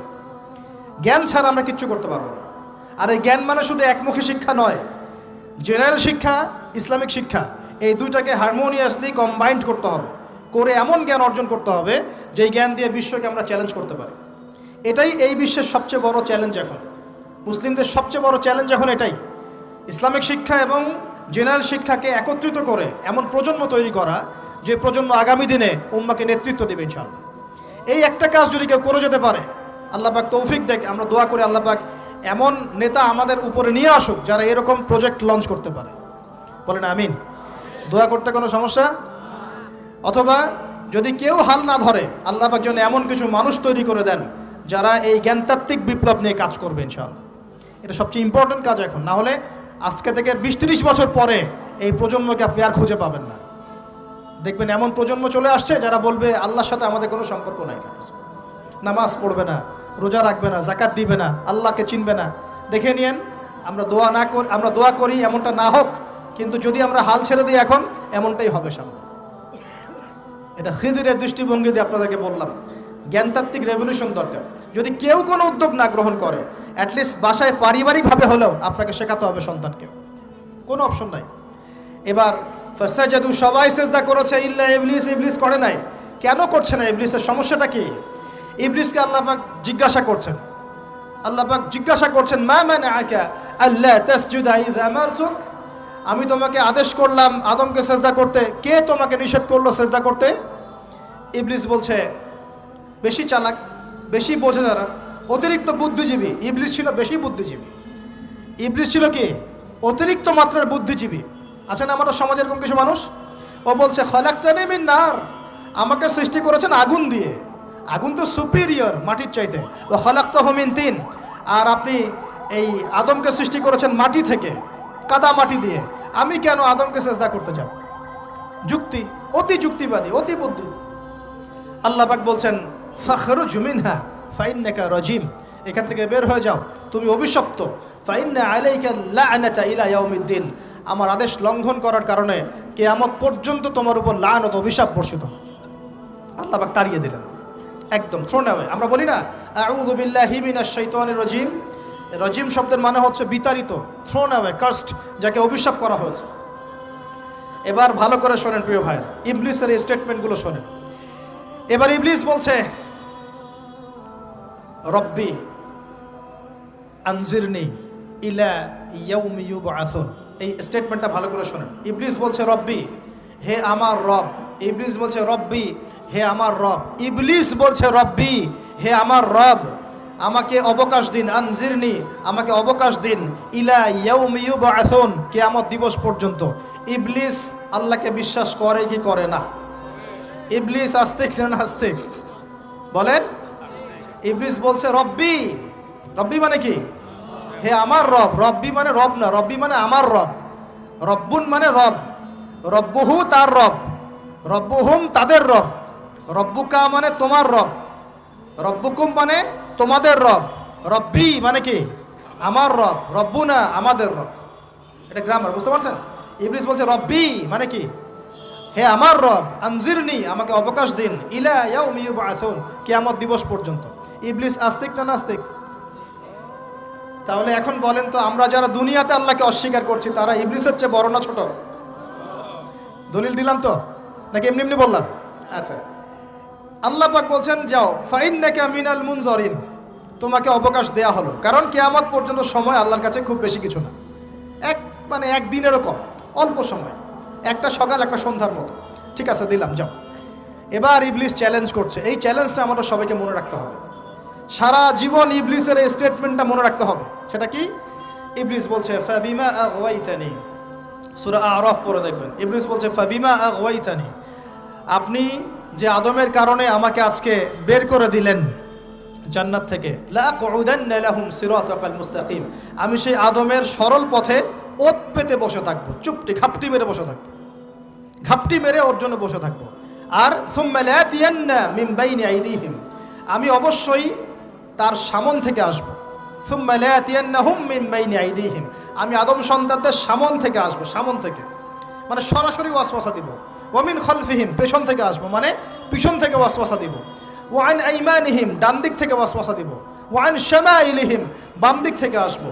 জ্ঞান ছাড়া আমরা কিচ্ছু করতে পারবো না। আর এই জ্ঞান মানে শুধু একমুখী শিক্ষা নয়, জেনারেল শিক্ষা, ইসলামিক শিক্ষা, এই দুইটাকে হারমোনিয়াসলি কম্বাইন্ড করতে হবে, করে এমন জ্ঞান অর্জন করতে হবে যেই জ্ঞান দিয়ে বিশ্বকে আমরা চ্যালেঞ্জ করতে পারি। এটাই এই বিশ্বের সবচেয়ে বড় চ্যালেঞ্জ এখন, মুসলিমদের সবচেয়ে বড় চ্যালেঞ্জ এখন এটাই, ইসলামিক শিক্ষা এবং জেনারেল শিক্ষাকে একত্রিত করে এমন প্রজন্ম তৈরি করা যে প্রজন্ম আগামী দিনে উম্মাকে নেতৃত্ব দেবে ইনশাআল্লাহ। এই একটা কাজ যদি কেউ করে যেতে পারে, আল্লাহ পাক তৌফিক দেখ, আমরা দোয়া করে আল্লাহ পাক এমন নেতা আমাদের উপরে নিয়ে আসুক যারা এরকম প্রজেক্ট লঞ্চ করতে পারে। বলেন আমিন। দোয়া করতে কোনো সমস্যা? অথবা যদি কেউ হাল না ধরে, আল্লাহ পাক যেন এমন কিছু মানুষ তৈরি করে দেন যারা এই জ্ঞানতাত্ত্বিক বিপ্লব নিয়ে কাজ করবে ইনশাআল্লাহ। এটা সবচেয়ে ইম্পর্টেন্ট কাজ এখন, না হলে আজকে থেকে 20-30 বছর পরে এই প্রজন্মকে আপনি আর খুঁজে পাবেন না। দেখবেন এমন প্রজন্ম চলে আসছে যারা বলবে আল্লাহর সাথে আমাদের কোনো সম্পর্ক নাই, নামাজ পড়বে না, রোজা রাখবে না, যাকাত দিবে না, আল্লাহকে চিনবে না। দেখে নিয়েন, আমরা দোয়া করি এমনটা না হোক, কিন্তু যদি আমরা হাল ছেড়ে দিই এখন এমনটাই হবে সামনে। এটা খিদিরের দৃষ্টিভঙ্গি দিয়ে আপনাদেরকে বললাম, জ্ঞানতাত্ত্বিক রেভলিউশন দরকার। যদি কেউ কোনো উদ্যোগ না গ্রহণ করে, অ্যাটলিস্ট বাসায় পারিবারিকভাবে হলেও আপনাকে শেখাতে হবে সন্তানকে, কোনো অপশন নাই। এবার ফাসাজাদু, সবাই সিজদা করেছে, ইল্লা ইবলিস, ইবলিস করে নাই। কেন করছে না? ইবলিসের সমস্যাটা কি? ইবলিসকে আল্লাহ পাক জিজ্ঞাসা করছেন, আল্লাহ পাক জিজ্ঞাসা করছেন মা মানাআকা আল্লা তাসজুদা ইযা আমারতুক, আমি তোমাকে আদেশ করলাম আদমকে সিজদা করতে, কে তোমাকে নিষেধ করলো সিজদা করতে? ইবলিস বলছে, বেশি চালাক, বেশি বোঝে যারা, অতিরিক্ত বুদ্ধিজীবী। ইবলিস ছিল বেশি বুদ্ধিজীবী। ইবলিস ছিল কি? অতিরিক্ত মাত্রার বুদ্ধিজীবী। আছে না আমাদের সমাজের এরকম কিছু মানুষ? ও বলছে খালাকতানি মিন নার, আমাকে সৃষ্টি করেছেন আগুন দিয়ে, আগুন তো সুপিরিয়র মাটির চাইতে। ও খালাকতাহু মিন তিন, আর আপনি এই আদমকে সৃষ্টি করেছেন মাটি থেকে, কাদা মাটি দিয়ে, আমি কেন আদমকে সিজদা করতে যাব? যুক্তি, অতি যুক্তিবাদী, অতি বুদ্ধি। আল্লাহ পাক বলছেন ফাখরুজ মিনহা ফাইন্নাকা রাজিম, এখান থেকে বের হয়ে যাও, তুমি অভিশপ্ত। ফাইন্না আলাইকা লা'নাতা ইলা ইয়াউমিদ্দিন, আমার আদেশ লঙ্ঘন করার কারণে কিয়ামত পর্যন্ত তোমার উপর লানত, অভিশাপ বর্ষিত। আল্লাহ পাক তাড়িয়ে দিলেন, একদম থ্রোন অ্যাওয়ে। আমরা বলি না আউযু বিল্লাহি মিনাশ শাইতানির রাজিম, রাজিম শব্দের মানে হচ্ছে বিতাড়িত, থ্রোন অ্যাওয়ে, কার্সড, যাকে অভিশাপ করা হয়েছে। এবার ভালো করে শোনেন প্রিয় ভাইরা, ইবলিসের এই স্টেটমেন্টগুলো শোনেন। এবার ইবলিস বলছে রব্বি আনজিরনি ইলা ইয়াউমি ইউবআসুন, এই স্টেটমেন্টটা ভালো করে শোনেন। ইবলিস বলছে রব্বি, হে আমার রব। ইবলিস বলছে রব্বি, হে আমার রব। ইবলিস বলছে রব্বি, হে আমার রব, আমাকে অবকাশ দিন, আনজিরনি, আমাকে অবকাশ দিন, ইলা ইয়াউমি ইউবআসুন, কিয়ামত দিবস পর্যন্ত। ইবলিস আল্লাহকে বিশ্বাস করে কি করে না? ইবলিস আস্তিক না নাস্তিক? বলেন। ইবলিস বলছে রব্বি, রব্বি মানে কি? হে আমার রব। রব্বি মানে রব না, রব্বি মানে আমার রব। রব্বুন মানে রব, রব্বুহু তার রব, রব্বুহুম তাদের রব, রব্বুকা মানে তোমার রব, রব্বুকুম মানে তোমাদের রব, রব্বি মানে কি? আমার রব, রব্বুনা আমাদের রব। এটা গ্রামার, বুঝতে পারছেন? ইবলিস বলছে রব্বি মানে কি? হে আমার রব আনজিরনি, আমাকে অবকাশ দিন, ইলা ইয়াউমি ইউবআসুন, কিয়ামত দিবস পর্যন্ত। ইবলিস আস্তিক না নাস্তিক? তাহলে এখন বলেন তো, আমরা যারা দুনিয়াতে আল্লাহকে অস্বীকার করছি তারা ইবলিসের চেয়ে বড় না ছোট? দলিল দিলাম তো, নাকি এমনি এমনি বললাম? আচ্ছা, আল্লাহ পাক বলছেন যাও, ফাইন্নাকা মিনাল মুনজারিন, তোমাকে অবকাশ দেয়া হলো, কারণ কিয়ামত পর্যন্ত সময় আল্লাহর কাছে খুব বেশি কিছু না, একদিনেরও কম, অল্প সময়, একটা সকাল একটা সন্ধ্যার মতো। ঠিক আছে, দিলাম, যাও। এবার ইবলিস চ্যালেঞ্জ করছে। এই চ্যালেঞ্জটা আমাদের সবাইকে মনে রাখতে হবে, সারা জীবন ইবলিসের এই স্টেটমেন্টটা মনে রাখতে হবে। সেটা কি? ইবলিস বলছে ফাবিমা আগওয়াইতানি, সূরা আরাফ পড়ে দেখবেন। ইবলিস বলছে ফাবিমা আগওয়াইতানি, আপনি যে আদমের কারণে আমাকে আজকে বের করে দিলেন জান্নাত থেকে, লাআকুদান্না লাহুম সিরাতাকাল মুস্তাকিম, আমি সেই আদমের সরল পথে ওত পেতে বসে থাকবো, চুপটি ঘাপটি মেরে বসে থাকবো, ঘাপটি মেরে ওর জন্য বসে থাকবো। আর সুম্মা লাতিয়ান্না মিন বাইনি আইদিহিম, আমি অবশ্যই তার সামন থেকে আসবো। সুম্মা লাতিয়ান্নাহুম মিন বাইনি আইদিহিম, আমি আদম সন্তানদের সামন থেকে আসবো, সামন থেকে মানে সরাসরি ওয়াসওয়াসা দিব। ওয়া মিন খালফিহিম, পেছন থেকে আসবো মানে পিছন থেকে ওয়াসওয়াসা দিব। ওয়া আন আইমানিহিম, ডান দিক থেকে ওয়াসওয়াসা দিব। ওয়া আন শামাইলিহিম, বাম দিক থেকে আসবো।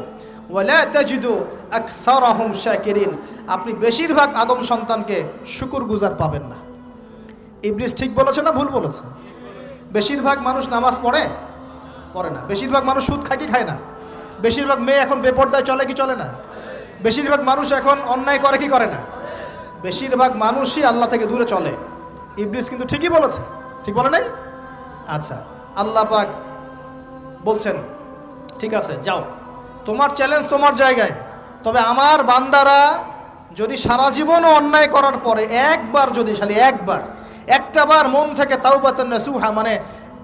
ওয়ালা তাজিদু আকসারাহুম শাকিরিন, আপনি বেশিরভাগ আদম সন্তানকে শুকরগুজার পাবেন না। ইবলিস ঠিক বলেছে না ভুল বলেছে? বেশিরভাগ মানুষ নামাজ পড়ে না, বেশিরভাগ মানুষ সুদ খায় কি খায় না, বেশিরভাগ মেয়ে এখন বেপরদায় চলে কি চলে না, বেশিরভাগ মানুষ এখন অন্যায় করে কি করে না, বেশিরভাগ মানুষই আল্লাহ থেকে দূরে চলে। ইবলিস কিন্তু ঠিকই বলেছে, ঠিক বলে নাই? আচ্ছা, আল্লাহ পাক বলছেন ঠিক আছে যাও, তোমার চ্যালেঞ্জ তোমার জায়গায়, তবে আমার বান্দারা যদি সারা জীবনও অন্যায় করার পরে একবার, যদি খালি একটাবার মন থেকে তাওবাতান নাসুহা মানে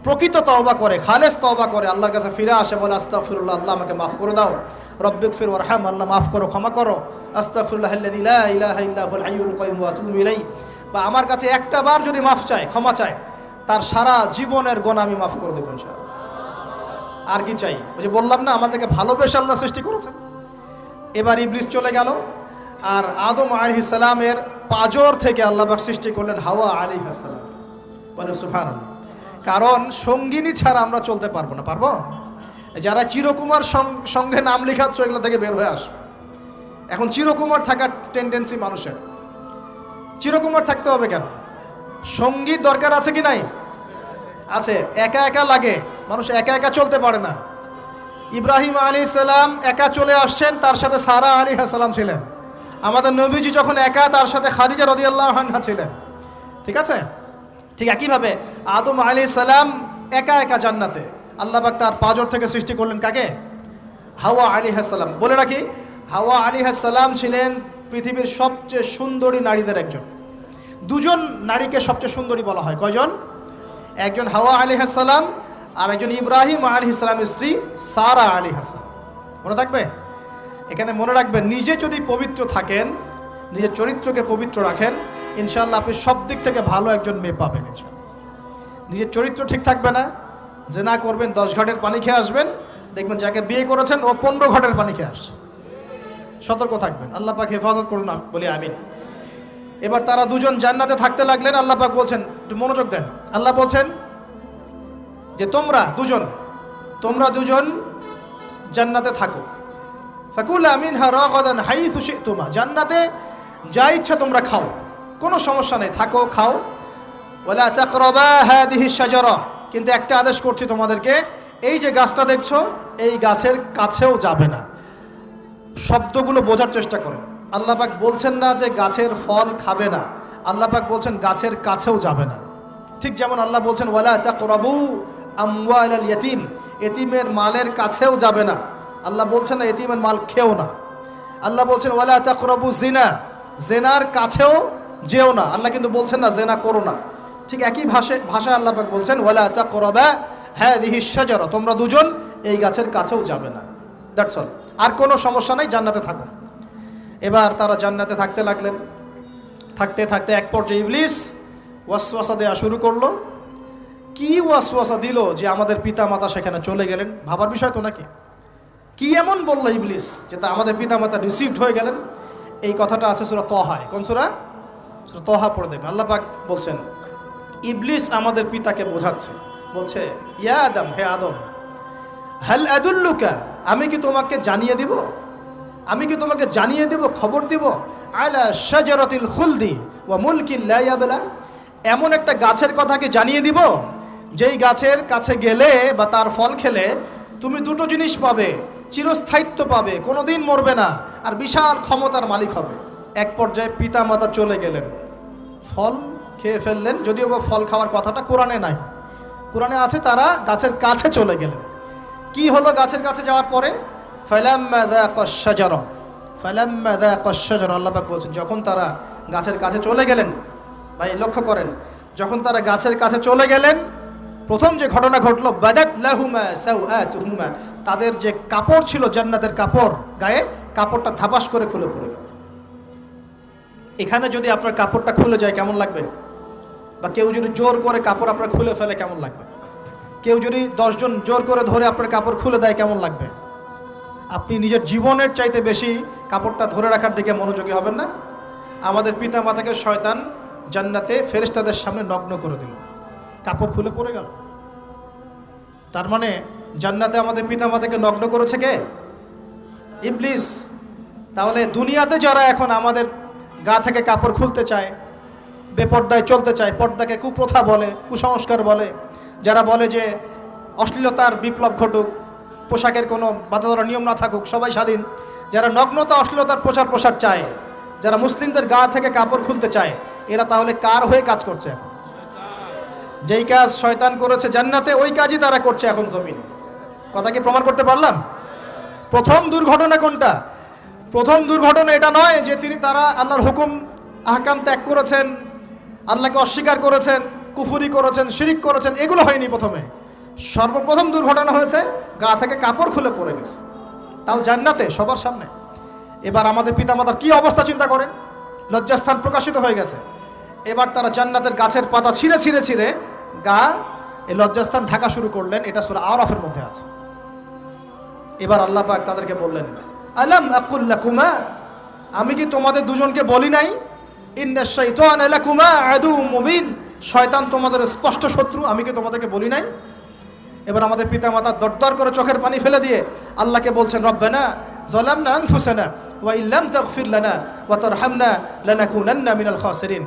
প্রকৃত তওবা করে, খালেস তওবা করে, আল্লাহর কাছে ফিরে আসে, বলে আস্তাগফিরুল্লাহ, আল্লাহ আমাকে মাফ করে দাও, রব্বিগফির ওয়ারহাম, আল্লাহ মাফ করো, ক্ষমা করো, আস্তাগফিরুল্লাহাল্লাযী লা ইলাহা ইল্লা হুয়াল হাইয়ুল কাইয়ুম ওয়া আতুবু ইলাইহি, বা আমার কাছে একটাবার যদি মাফ চায়, ক্ষমা চায়, তার সারা জীবনের গুনাহ আমি মাফ করে দেব ইনশাআল্লাহ। আর কি চাই? ওই যে বললাম না, আমাদেরকে ভালোবেসে আল্লাহ সৃষ্টি করেছেন। এবার ইবলিস চলে গেল, আর আদম আলাইহিস সালামের পাঁজর থেকে আল্লাহ পাক সৃষ্টি করলেন হাওয়া আলাইহিস সালাম। বলে সুবহানাল্লাহ। কারণ সঙ্গিনী ছাড়া আমরা চলতে পারবো না, পারবো? যারা চিরকুমার সঙ্গে নাম লেখাচ্ছ, এগুলো থেকে বের হয়ে আস। এখন চিরকুমার থাকার টেন্ডেন্সি মানুষের, চিরকুমার থাকতে হবে কেন? সঙ্গীত দরকার আছে কি নাই? আছে। একা একা লাগে, মানুষ একা একা চলতে পারে না। ইব্রাহিম আলাইহিস সালাম একা চলে আসছেন, তার সাথে সারা আলাইহিস সালাম ছিলেন। আমাদের নবীজি যখন একা, তার সাথে খাদিজা রাদিয়াল্লাহু আনহা ছিলেন। ঠিক আছে? ঠিক একইভাবে আদম আলাইহিস সালাম একা একা জান্নাতে, আল্লাহ পাক তার পাঁজর থেকে সৃষ্টি করলেন কাকে? হাওয়া আলাইহিস সালাম। বলে রাখি, হাওয়া আলাইহিস সালাম ছিলেন পৃথিবীর সবচেয়ে সুন্দরী নারীদের একজন। দুজন নারীকে সবচেয়ে সুন্দরী বলা হয়, কয়জন? একজন হাওয়া আলাইহিস সালাম, আর একজন ইব্রাহিম আলাইহিস সালামের স্ত্রী সারা আলাইহিস সালাম। মনে থাকবে? এখানে মনে রাখবেন, নিজে যদি পবিত্র থাকেন, নিজের চরিত্রকে পবিত্র রাখেন, ইনশাআল্লাহ আপনি সব দিক থেকে ভালো একজন মেয়ে পাবেন ইনশাআল্লাহ। নিজের চরিত্র ঠিক থাকবে না, জেনা করবেন, 10 ঘাটের পানি খেয়ে আসবেন, দেখবেন যাকে বিয়ে করেছেন ও 15 ঘাটের পানি খেয়ে আসছে। সতর্ক থাকবেন, আল্লাহ পাক হেফাজত করুন বলি আমিন। এবার তারা দুজন জান্নাতে থাকতে লাগলেন। আল্লাহ পাক বলছেন, একটু মনোযোগ দেন, আল্লাহ বলছেন যে তোমরা দুজন জান্নাতে থাকো। ফাকুলা মিনহা রাগাদান হাইসু শি'তুমা, জান্নাতে যা ইচ্ছা তোমরা খাও, কোনো সমস্যা নেই, থাকো, খাও। ওয়ালা তাকরাবা হাদিহিশ শাজারা, কিন্তু একটা আদেশ করছি তোমাদেরকে, এই যে গাছটা দেখছো, এই গাছের কাছেও যাবে না। শব্দগুলো বোঝার চেষ্টা করো। আল্লাহ পাক বলছেন না যে গাছের ফল খাবে না, আল্লাহ পাক বলছেন গাছের কাছেও যাবে না। ঠিক যেমন আল্লাহ বলছেন ওয়ালা তাকরাবু আমওয়ালাল ইয়াতীম, এতিমের মালের কাছেও যাবে না। আল্লাহ বলছেন না এতিমের মাল খেও না। আল্লাহ বলছেন ওয়ালা তাকরাবু জিনা, জেনার কাছেও যেও না। আল্লাহ কিন্তু বলছেন না জেনা করো না। ঠিক একই ভাষায় আল্লাহ পাক বলছেন ওয়ালা তাকরাবা হাদিহিশ শাজারা, তোমরা দুজন এই গাছের কাছেও যাবে না। That's all. আর কোনো সমস্যা নাই, জান্নাতে থাকো। এবার তারা জান্নাতে থাকতে লাগলেন। থাকতে থাকতে এক পর্যায়ে ইবলিস ওয়াসওয়াসা দেওয়া শুরু করলো। কি ওয়াসওয়াসা দিল যে আমাদের পিতা মাতা সেখানে চলে গেলেন? ভাবার বিষয় তো নাকি? কি এমন বলল ইবলিস যে তা আমাদের পিতা মাতা রিসিভড হয়ে গেলেন? এই কথাটা আছে সূরা তাহায়। কোন সূরা? তহা পড়ে দেখবেন আল্লাহ পাক বলছেন ইবলিস আমাদের পিতাকে বোঝাচ্ছে, বলছে ইয়া আদম, হে আদম, হাল আদুল্লুকা, আমি কি তোমাকে জানিয়ে দিব, আমি কি তোমাকে জানিয়ে দেব, খবর দিব, আলা শাজারাতিল খুলদি ওয়া মুলকিন লা ইয়াবলা, এমন একটা গাছের কথা কি জানিয়ে দিব যেই গাছের কাছে গেলে বা তার ফল খেলে তুমি দুটো জিনিস পাবে, চিরস্থায়িত্ব পাবে, কোনোদিন মরবে না, আর বিশাল ক্ষমতার মালিক হবে। এক পর্যায়ে পিতা মাতা চলে গেলেন, ফল খেয়ে ফেললেন, যদিও বা ফল খাওয়ার কথাটা কোরআনে নাই, কোরআনে আছে তারা গাছের কাছে চলে গেলেন। কি হলো গাছের কাছে যাওয়ার পরে? ফালাম্মা যাকাশ শাজারা, ফালাম্মা যাকাশ শাজারা, আল্লাহ পাক বলছেন যখন তারা গাছের কাছে চলে গেলেন, ভাই লক্ষ্য করেন, যখন তারা গাছের কাছে চলে গেলেন প্রথম যে ঘটনা ঘটলো, বাদাত লাহুমা সাওআতুহুমা, তাদের যে কাপড় ছিল জান্নাতের কাপড়, গায়ে কাপড়টা ধাপাস করে খুলে পড়ে গেল। এখানে যদি আপনার কাপড়টা খুলে যায় কেমন লাগবে? বা কেউ যদি জোর করে কাপড় আপনার খুলে ফেলে কেমন লাগবে? কেউ যদি 10 জন জোর করে ধরে আপনার কাপড় খুলে দেয় কেমন লাগবে? আপনি নিজের জীবনের চাইতে বেশি কাপড়টা ধরে রাখার দিকে মনোযোগী হবেন না? আমাদের পিতা মাতাকে শয়তান জান্নাতে ফেরেশতাদের সামনে নগ্ন করে দিল, কাপড় খুলে পড়ে গেল। তার মানে জান্নাতে আমাদের পিতা মাতাকে নগ্ন করেছে কে? ইবলিস। তাহলে দুনিয়াতে যারা এখন আমাদের গা থেকে কাপড় খুলতে চায়, বেপর্দায় চলতে চায়, পর্দাকে কুপ্রথা বলে, কুসংস্কার বলে, যারা বলে যে অশ্লীলতার বিপ্লব ঘটুক, পোশাকের কোনো বাধা ধরা নিয়ম না থাকুক, সবাই স্বাধীন, যারা নগ্নতা অশ্লীলতার প্রচার প্রসার চায়, যারা মুসলিমদের গা থেকে কাপড় খুলতে চায়, এরা তাহলে কার হয়ে কাজ করছে? যেই কাজ শয়তান করেছে জান্নাতে ওই কাজই তারা করছে এখন জমিনে। কথা কি প্রমাণ করতে পারলাম? প্রথম দুর্ঘটনা কোনটা? প্রথম দুর্ঘটনা এটা নয় যে তারা আল্লাহর হুকুম আহকাম ত্যাগ করেছেন, আল্লাহকে অস্বীকার করেছেন, কুফরি করেছেন, শিরিক করেছেন, এগুলো হয়নি। প্রথমে সর্বপ্রথম দুর্ঘটনা হয়েছে গা থেকে কাপড় খুলে পড়ে গেছে, তাও জান্নাতে সবার সামনে। এবার আমাদের পিতামাতার কি অবস্থা চিন্তা করেন, লজ্জাস্থান প্রকাশিত হয়ে গেছে। এবার তারা জান্নাতের গাছের পাতা ছিঁড়ে ছিঁড়ে ছিঁড়ে গা এই লজ্জাস্থান ঢাকা শুরু করলেন। এটা সূরা আরাফের মধ্যে আছে। এবার আল্লাহ পাক তাদেরকে বললেন, আলাম আকুল লাকুমা, আমি কি তোমাদের দুজনকে বলি নাই, ইন্নাশ শাইতানা লাকুমা আদুউম মুবিন, শয়তান তোমাদের স্পষ্ট শত্রু, আমি কি তোমাদেরকে বলি নাই? এবার আমাদের পিতামাতা দরদর করে চোখের পানি ফেলে দিয়ে আল্লাহকে বলছেন, রব্বানা যালামনা আনফুসানা ওয়া ইল্লাম তাগফির লানা ওয়া তারহামনা লানাকুনান্না মিনাল খাসিরিন।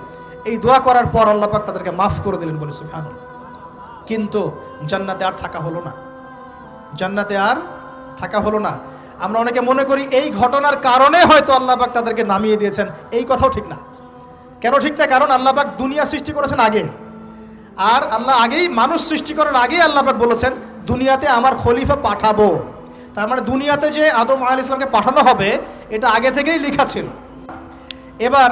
এই দোয়া করার পর আল্লাহ পাক তাদেরকে মাফ করে দিলেন, বলে সুবহানাল্লাহ। কিন্তু জান্নাতে আর থাকা হলো না, জান্নাতে আর থাকা হলো না। আমরা অনেকে মনে করি এই ঘটনার কারণে হয়তো আল্লাহ পাক তাদেরকে নামিয়ে দিয়েছেন, এই কথাও ঠিক না। কেন ঠিক না? কারণ আল্লাহ পাক দুনিয়া সৃষ্টি করেছেন আগে, আর আল্লাহ আগেই মানুষ সৃষ্টি করার আগেই আল্লাহ পাক বলেছেন দুনিয়াতে আমার খলিফা পাঠাবো। তার মানে দুনিয়াতে যে আদম আলাইহিস সালামকে পাঠানো হবে এটা আগে থেকেই লেখা ছিল। এবার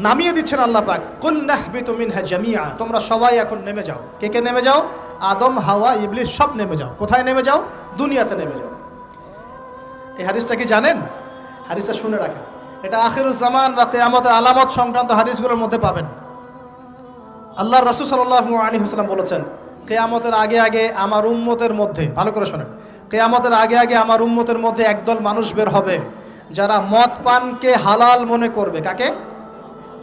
নামিয়ে দিচ্ছেন আল্লাহ পাক, কুল নাহবিতু মিনহা জামিআ, তোমরা সবাই এখন নেমে যাও। কে কে নেমে যাও? আদম, হাওয়া, ইবলিস সব নেমে যাও। কোথায় নেমে যাও? দুনিয়াতে নেমে যাও। এই হাদিসটা কি জানেন? হাদিসটা শুনে রাখেন, এটা আখিরুজ জামান বা কিয়ামতের আলামত সংক্রান্ত হাদিসগুলোর মধ্যে পাবেন। আল্লাহর রাসূল সাল্লাল্লাহু আলাইহি ওয়াসাল্লাম বলেছেন, কিয়ামতের আগে আগে আমার উম্মতের মধ্যে, ভালো করে শোনেন, কিয়ামতের আগে আগে আমার উম্মতের মধ্যে একদল মানুষ বের হবে যারা মদ পানকে হালাল মনে করবে। কাকে?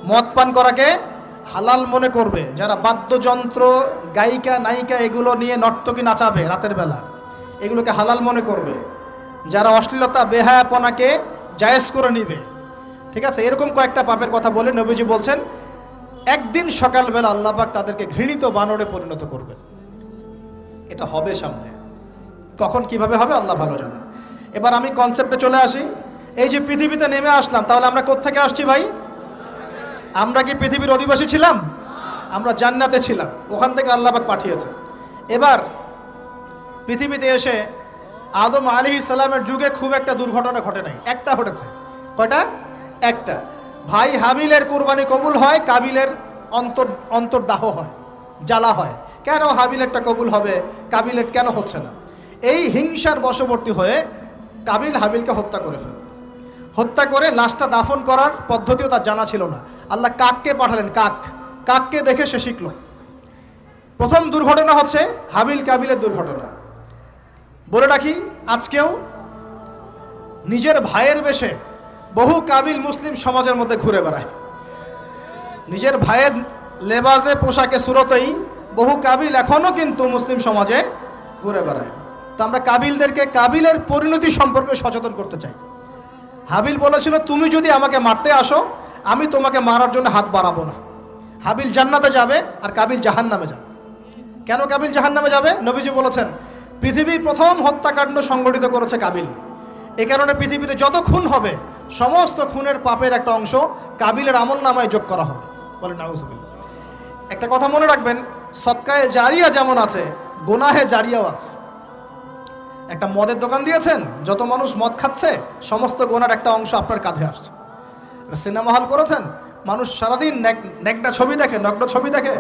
মদ পান করাকে হালাল মনে করবে। যারা বাদ্যযন্ত্র, গায়িকা, নায়িকা এগুলো নিয়ে নর্তকী নাচাবে রাতের বেলা, এগুলোকে হালাল মনে করবে। যারা অশ্লীলতা, বেহায়াপনাকে জায়েজ করে নিবে, ঠিক আছে, এরকম কয়েকটা পাপের কথা বলে নবীজি বলছেন একদিন সকালবেলা আল্লাহ পাক তাদেরকে ঘৃণিত বানরে পরিণত করবেন। এটা হবে সামনে, কখন কিভাবে হবে আল্লাহ ভালো জানেন। এবার আমি কনসেপ্টে চলে আসি। এই যে পৃথিবীতে নেমে আসলাম, তাহলে আমরা কোত্থেকে আসছি ভাই? আমরা কি পৃথিবীর অধিবাসী ছিলাম? আমরা জান্নাতে ছিলাম, ওখান থেকে আল্লাহ পাক পাঠিয়েছে। এবার পৃথিবীতে এসে আদম আলাইহিস সালামের যুগে খুব একটা দুর্ঘটনা ঘটে নাই, একটা ঘটেছে। কয়টা? একটা। ভাই হাবিলের কুরবানি কবুল হয়, কাবিলের অন্তর্দাহ হয়, জ্বালা হয়। কেন হাবিলেরটা কবুল হবে, কাবিলের কেন হচ্ছে না? এই হিংসার বশবর্তী হয়ে কাবিল হাবিলকে হত্যা করে ফেলে। হত্যা করে লাশটা দাফন করার পদ্ধতিও তার জানা ছিল না। আল্লাহ কাককে পাঠালেন, কাককে দেখে সে শিখল। প্রথম দুর্ঘটনা হচ্ছে হাবিল কাবিলের দুর্ঘটনা। বলে রাখি, আজকেও নিজের ভাইয়ের বেশে বহু কাবিল মুসলিম সমাজের মধ্যে ঘুরে বেড়ায়। নিজের ভাইয়ের লেবাসে পোশাকে সুরতেই বহু কাবিল এখনও কিন্তু মুসলিম সমাজে ঘুরে বেড়ায়। তো আমরা কাবিলদেরকে কাবিলের পরিণতি সম্পর্কে সচেতন করতে চাই। হাবিল বলেছিল, তুমি যদি আমাকে মারতে আসো আমি তোমাকে মারার জন্য হাত বাড়াবো না। হাবিল জান্নাতে যাবে আর কাবিল জাহান্নামে যাবে। কেন কাবিল জাহান্নামে যাবে? নবীজি বলেছেন, পৃথিবীর প্রথম হত্যাকাণ্ড সংগঠিত করেছে কাবিল। এ কারণে পৃথিবীতে যত খুন হবে সমস্ত খুনের পাপের একটা অংশ কাবিলের আমল নামায় যোগ করা হবে। বলেন নাউজুবিল্লাহ। একটা কথা মনে রাখবেন, সদকায়ে জারিয়া যেমন আছে, গুনাহে জারিয়াও আছে। একটা মদের দোকান দিয়েছেন, যত মানুষ মদ খাচ্ছে সমস্ত গুনার একটা অংশ আপনার কাঁধে আসছে। সিনেমা হল করেছেন, মানুষ সারাদিন নেকটা ছবি দেখে, নগ্ন ছবি দেখে,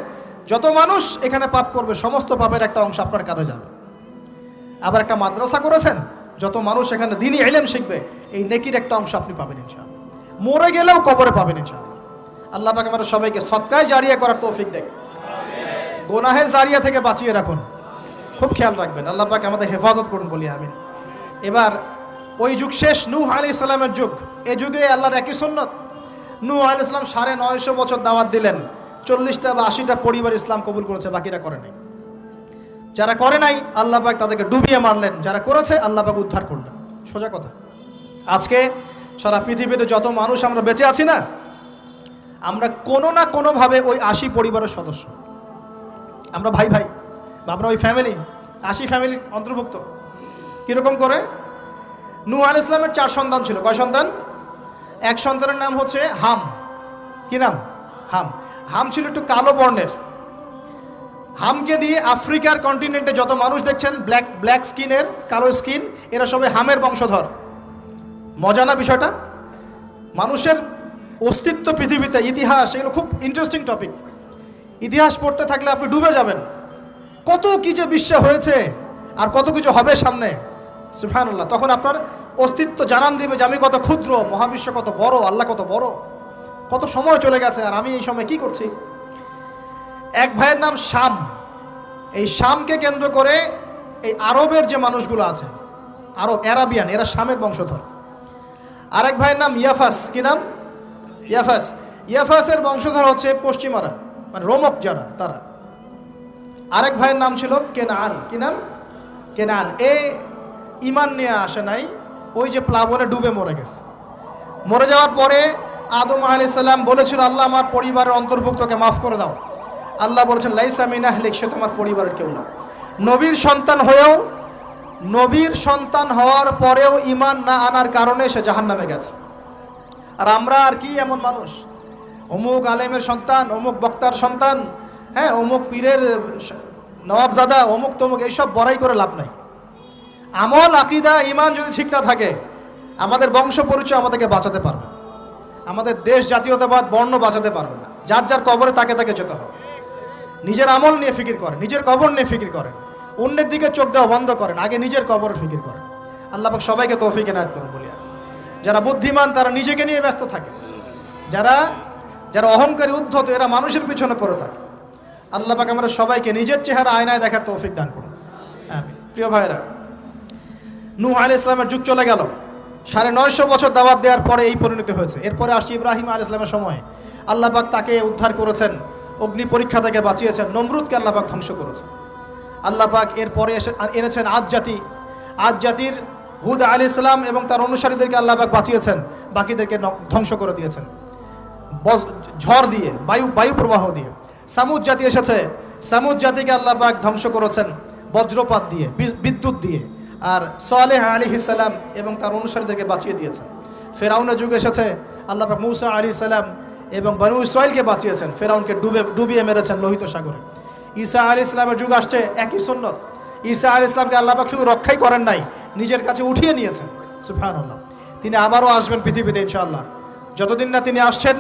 যত মানুষ এখানে পাপ করবে সমস্ত পাপের একটা অংশ আপনার কাঁধে যাবে। আবার একটা মাদ্রাসা করেছেন, যত মানুষ এখানে দ্বীনি ইলম শিখবে এই নেকির একটা অংশ আপনি পাবেন ইনশাআল্লাহ। মরে গেলেও কবরে পাবেন ইনশাআল্লাহ। আল্লাহ পাক আমাদের সবাইকে সদকায়ে জারিয়া করার তৌফিক দেন, গুনাহে জারিয়া থেকে বাঁচিয়ে রাখুন। খুব খেয়াল রাখবেন, আল্লাহ পাক আমাদের হেফাজত করুন বলি আমিন। এবার ওই যুগ শেষ, নূহ আলাইহিস সালামের যুগ। এই যুগে আল্লাহর একই সুন্নত। নূহ আলাইহিস সালাম 950 বছর দাওয়াত দিলেন, 40টা বা 80টা পরিবার ইসলাম কবুল করেছে, বাকিরা করে নাই। যারা করে নাই আল্লাহ পাক তাদেরকে ডুবিয়ে মারলেন, যারা করেছে আল্লাহ পাক উদ্ধার করলেন। সোজা কথা। আজকে সারা পৃথিবীতে যত মানুষ আমরা বেঁচে আছি না, আমরা কোনো না কোনোভাবে ওই 80 পরিবারের সদস্য। আমরা ভাই ভাই বা আমরা ওই ফ্যামিলি, 80 ফ্যামিলির অন্তর্ভুক্ত। কীরকম করে? নূহ আলাইহিস সালামের 4 সন্তান ছিল। কয় সন্তান? এক সন্তানের নাম হচ্ছে হাম। কি নাম? হাম। হাম ছিল একটু কালো বর্ণের। হামকে দিয়ে আফ্রিকার কন্টিনেন্টে যত মানুষ দেখছেন ব্ল্যাক স্কিনের, কালো স্কিন, এরা সবাই হামের বংশধর। মজা না বিষয়টা? মানুষের অস্তিত্ব পৃথিবীতে, ইতিহাস, এগুলো খুব ইন্টারেস্টিং টপিক। ইতিহাস পড়তে থাকলে আপনি ডুবে যাবেন। কত কি যে বিশ্ব হয়েছে আর কত কিছু হবে সামনে, সুবহানাল্লাহ। তখন আপনার অস্তিত্ব জানান দিবে যে আমি কত ক্ষুদ্র, মহাবিশ্ব কত বড়, আল্লাহ কত বড়, কত সময় চলে গেছে আর আমি এই সময় কি করছি। এক ভাইয়ের নাম শাম। এই শামকে কেন্দ্র করে এই আরবের যে মানুষগুলো আছে, আরব, অ্যারাবিয়ান, এরা শামের বংশধর। আরেক ভাইয়ের নাম ইয়াফাস। কি নাম? ইয়াফাস। ইয়াফাসের বংশধর হচ্ছে পশ্চিমারা, মানে রোমক যারা, তারা। আরেক ভাইয়ের নাম ছিল কেনান। কি নাম? কেনান। এ ইমান নিয়ে আসে নাই, ওই যে প্লাবনে ডুবে মরে গেছে। মরে যাওয়ার পরে আদম আলাইহিস সালাম বলেছিল, আল্লাহ আমার পরিবারের অন্তর্ভুক্তকে মাফ করে দাও। আল্লাহ বলেছেন, লাইসা মিন আহলিক, সে তোমার পরিবারের কেউ না। নবীর সন্তান হয়েও, নবীর সন্তান হওয়ার পরেও ইমান না আনার কারণে সে জাহান্নামে গেছে। আর আমরা আর কি এমন মানুষ, অমুক আলেমের সন্তান, অমুক বক্তার সন্তান, হ্যাঁ, অমুক পীরের নওয়াবজাদা, অমুক তমুক, এইসব বড়াই করে লাভ নাই। আমল, আকীদা, ঈমান যদি ঠিক না থাকে, আমাদের বংশ পরিচয় আমাদেরকে বাঁচাতে পারবে, আমাদের দেশ, জাতীয়তাবাদ, বর্ণ বাঁচাতে পারবে না। যার যার কবরে তাকে তাকে যেতে হবে। নিজের আমল নিয়ে ফিকির করেন, নিজের কবর নিয়ে ফিকির করেন, অন্যের দিকে চোখ দেওয়া বন্ধ করেন, আগে নিজের কবরের ফিকির করেন। আল্লাহ পাক সবাইকে তৌফিক এনায়েত করুন বলি। যারা বুদ্ধিমান তারা নিজেকে নিয়ে ব্যস্ত থাকে, যারা অহংকারী, উদ্ধত, এরা মানুষের পিছনে পড়ে থাকে। আল্লাহ পাক আমরা সবাইকে নিজের চেহারা আয়নায় দেখার তৌফিক দান করুন, আমিন। প্রিয় ভাইরা, নূহ আলাইহিস সালামের যুগ চলে গেল। 950 বছর দাওয়াত দেওয়ার পরে এই পরিণতি হয়েছে। এরপরে আসছে ইব্রাহিম আলাইহিস সালামের সময়। আল্লাহ পাক তাকে উদ্ধার করেছেন, অগ্নি পরীক্ষা থেকে বাঁচিয়েছেন, নমরুদকে আল্লাহ পাক ধ্বংস করেছেন। আল্লাহ পাক এরপরে এনেছেন আদ জাতি। আদ জাতির হুদ আলাইহিস সালাম এবং তার অনুসারীদেরকে আল্লাহ পাক বাঁচিয়েছেন, বাকিদেরকে ধ্বংস করে দিয়েছেন ঝড় দিয়ে, বায়ু প্রবাহ দিয়ে। সামুদ জাতি এসেছে, সামুদ জাতিকে আল্লাহ পাক ধ্বংস করেছেন বজ্রপাত দিয়ে, বিদ্যুৎ দিয়ে। আর সালেহ আলাইহিস সালাম এবং তার অনুসারীদেরকে বাঁচিয়ে দিয়েছেন। ফেরাউনের যুগ এসেছে, আল্লাহ পাক মূসা আলাইহিস সালাম এবং বনু ইসরাইলকে বাঁচিয়েছেন, ফেরাউনকে ডুবিয়ে মেরেছেন লোহিত সাগরে। ঈসা আলাইহিস সালামের যুগ আসছে, একই সুন্নত। ঈসা আলাইহিস সালামকে আল্লাহ পাক শুধু রক্ষাই করেন নাই, নিজের কাছে উঠিয়ে নিয়েছেন, সুবহানাল্লাহ। তিনি আবারও আসবেন পৃথিবীতে ইনশাআল্লাহ। যতদিন না তিনি আসছেন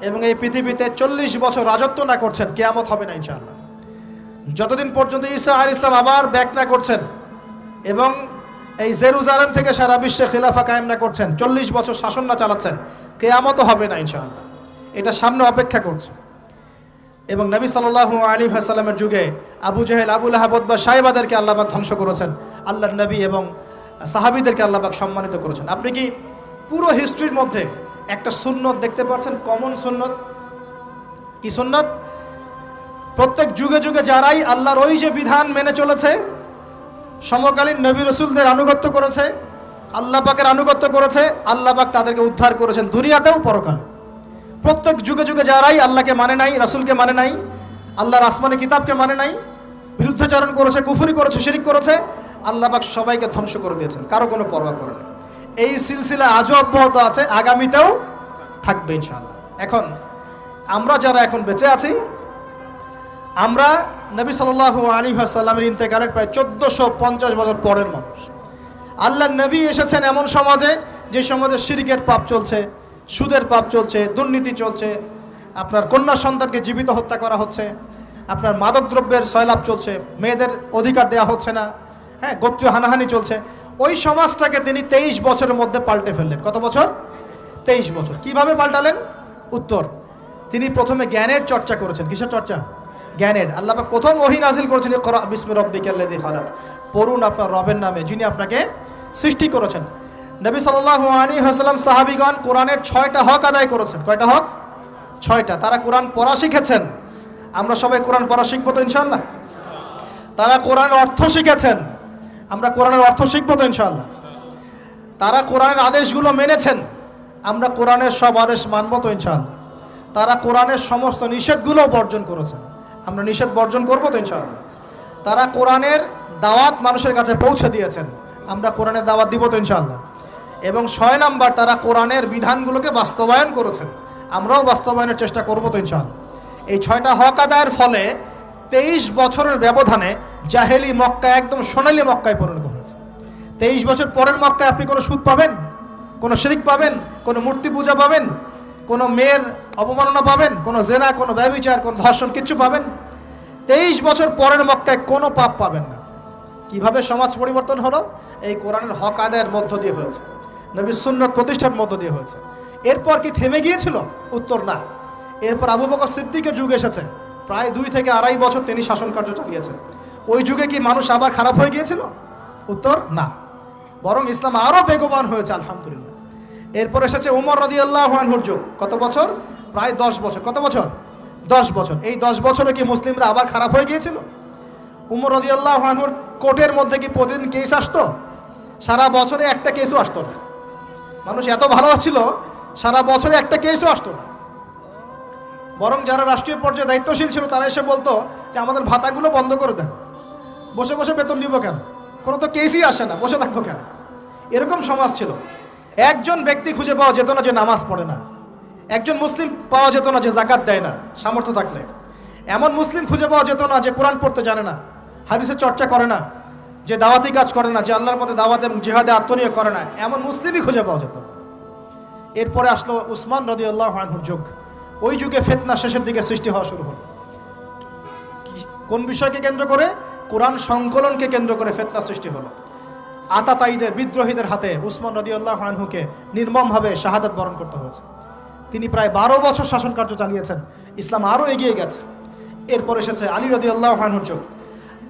এবং এই পৃথিবীতে 40 বছর রাজত্ব না করছেন, কিয়ামত হবে না ইনশাআল্লাহ। যতদিন পর্যন্ত ঈসা আলাইহিস সালাম আবার ব্যাক না করছেন এবং এই জেরুজালেম থেকে সারা বিশ্বে খিলাফা কায়েম না করছেন, 40 বছর শাসন না চালাচ্ছেন, কিয়ামতও হবে না ইনশাআল্লাহ। এটা সামনে অপেক্ষা করছে। এবং নবী সাল্লাল্লাহু আলাইহি ওয়াসাল্লামের যুগে আবু জেহেল, আবু লাহাব বা সাহেবাদেরকে আল্লাহ পাক ধ্বংস করেছেন, আল্লাহর নবী এবং সাহাবীদেরকে আল্লাহ পাক সম্মানিত করেছেন। আপনি কি পুরো হিস্ট্রির মধ্যে একটা সুন্নত দেখতে পাচ্ছেন, কমন সুন্নত? কি সুন্নাত? প্রত্যেক যুগে যুগে যারাই আল্লাহর ওই যে বিধান মেনে চলেছে, সমকালীন নবী রাসূলদের আনুগত্য করেছে, আল্লাহ পাকের আনুগত্য করেছে, আল্লাহ পাক তাদেরকে উদ্ধার করেছেন দুনিয়াতেও পরকালে। প্রত্যেক যুগে যুগে যারাই আল্লাহকে মানে নাই, রাসূলকে মানে নাই, আল্লাহর আসমানি কিতাবকে মানে নাই, বিরুদ্ধাচরণ করেছে, কুফরি করেছে, শিরিক করেছে, আল্লাহ পাক সবাইকে ধ্বংস করে দিয়েছেন, কারো কোনো পরোয়া করেন। এই সিলসিলা আজও অব্যাহত আছে, আগামীতেও থাকবে ইনশাআল্লাহ। এখন আমরা যারা এখন বেঁচে আছি, আমরা নবী সাল্লাল্লাহু আলাইহি ওয়াসাল্লামের ইন্তেকালের প্রায় 1450 বছর পরের মানুষ। আল্লাহর নবী এসেছেন এমন সমাজে, যে সমাজে শিরকের পাপ চলছে, সুদের পাপ চলছে, দুর্নীতি চলছে, আপনার কন্যা সন্তানকে জীবিত হত্যা করা হচ্ছে, আপনার মাদকদ্রব্যের সয়লাভ চলছে, মেয়েদের অধিকার দেওয়া হচ্ছে না, হ্যাঁ, গোত্রীয় হানাহানি চলছে। ওই সমাজটাকে তিনি 23 বছরের মধ্যে পাল্টে ফেললেন। কত বছর? 23 বছর। কিভাবে পাল্টালেন? উত্তর, তিনি প্রথমে জ্ঞানের চর্চা করেছেন। কিসের চর্চা? জ্ঞানের। আল্লাহ পাক প্রথম ওহী নাযিল করেছেন, ইকরা বিসমি রাব্বিকাল্লাযী খালাক, পড়ুন আপনার রবের নামে যিনি আপনাকে সৃষ্টি করেছেন। নবী সাল্লাল্লাহু আলাইহি ওয়াসাল্লাম সাহাবীগণ কোরআনের 6টা হক আদায় করেছেন। কয়টা হক? 6টা। তারা কোরআন পড়া শিখেছেন। আমরা সবাই কোরআন পড়া শিখবো তো ইনশাআল্লাহ? তারা কোরআনের অর্থ শিখেছেন। আমরা কোরআনের অর্থ শিখবো তো ইনশাআল্লাহ? তারা কোরআনের আদেশগুলো মেনেছেন। আমরা কোরআনের সব আদেশ মানবো তো ইনশাআল্লাহ? তারা কোরআনের সমস্ত নিষেধগুলো বর্জন করেছেন। আমরা নিষেধ বর্জন করবো তো ইনশাআল্লাহ? তারা কোরআনের দাওয়াত মানুষের কাছে পৌঁছে দিয়েছেন। আমরা কোরআনের দাওয়াত দিব তো ইনশাআল্লাহ? এবং 6 নাম্বার, তারা কোরআনের বিধানগুলোকে বাস্তবায়ন করেছেন। আমরাও বাস্তবায়নের চেষ্টা করবো তো ইনশাআল্লাহ? এই 6টা হক আদায়ের ফলে 23 বছরের ব্যবধানে জাহেলি মক্কা একদম সোনালী মক্কায় পরিণত হয়েছে। 23 বছর পরের মক্কায় আপনি কোনো সুদ পাবেন, কোনো শিরক পাবেন, কোনো মূর্তি পূজা পাবেন, কোনো মেয়ের অবমাননা পাবেন, কোনো জেনা, কোনো ব্যভিচার, কোনো ধর্ষণ, কিচ্ছু পাবেন? 23 বছর পরের মক্কায় কোনো পাপ পাবেন না। কিভাবে সমাজ পরিবর্তন হলো? এই কোরআনের হক আদায়ের মধ্য দিয়ে হয়েছে, নবীর সুন্নাত প্রতিষ্ঠার মধ্য দিয়ে হয়েছে। এরপর কি থেমে গিয়েছিল? উত্তর, না। এরপর আবু বকর সিদ্দিকের যুগ এসেছে, প্রায় 2 থেকে 2.5 বছর তিনি শাসন কার্য চালিয়েছেন। ওই যুগে কি মানুষ আবার খারাপ হয়ে গিয়েছিল? উত্তর, না। বরং ইসলাম আরও বেগবান হয়েছে, আলহামদুলিল্লাহ। এরপর এসেছে ওমর রাদিয়াল্লাহু আনহুর যুগ। কত বছর? প্রায় 10 বছর। কত বছর? 10 বছর। এই 10 বছরে কি মুসলিমরা আবার খারাপ হয়ে গিয়েছিল? ওমর রাদিয়াল্লাহু আনহুর কোর্টের মধ্যে কি প্রতিদিন কেস আসতো? সারা বছরে একটা কেসও আসতো না। মানুষ এত ভালো ছিল, সারা বছরে একটা কেসও আসতো না। বরং যারা রাষ্ট্রীয় পর্যায়ে দায়িত্বশীল ছিল, তারা এসে বলতো যে আমাদের ভাতাগুলো বন্ধ করে দেন, বসে বসে বেতন নিব কেন, কোনো তো কেসই আসে না, বসে থাকবো কেন? এরকম সমাজ ছিল। একজন ব্যক্তি খুঁজে পাওয়া যেত না যে নামাজ পড়ে না, একজন মুসলিম পাওয়া যেত না যে যাকাত দেয় না সামর্থ্য থাকলে, এমন মুসলিম খুঁজে পাওয়া যেত না যে কোরআন পড়তে জানে না, হাদিসের চর্চা করে না, যে দাওয়াতি কাজ করে না, যে আল্লাহর পথে দাওয়াত এবং জিহাদে আত্মনিয়োগ করে না, এমন মুসলিমই খুঁজে পাওয়া যেত না। এরপরে আসলো উসমান রাদিয়াল্লাহু আনহুর যুগ। ওই যুগে ফিতনা শেষের দিকে সৃষ্টি হওয়া শুরু হলো। কোন বিষয়কে কেন্দ্র করে? কোরআন সংকলনকে কেন্দ্র করে ফিতনা সৃষ্টি হলো। আতাতায়ীদের, বিদ্রোহীদের হাতে উসমান রাদিয়াল্লাহু আনহুকে নির্মমভাবে শাহাদাত বরণ করতে হয়েছে। তিনি প্রায় 12 বছর শাসন কার্য চালিয়েছেন। ইসলাম আরও এগিয়ে গেছে। এরপর এসেছে আলী রাদিয়াল্লাহু আনহুর যুগ।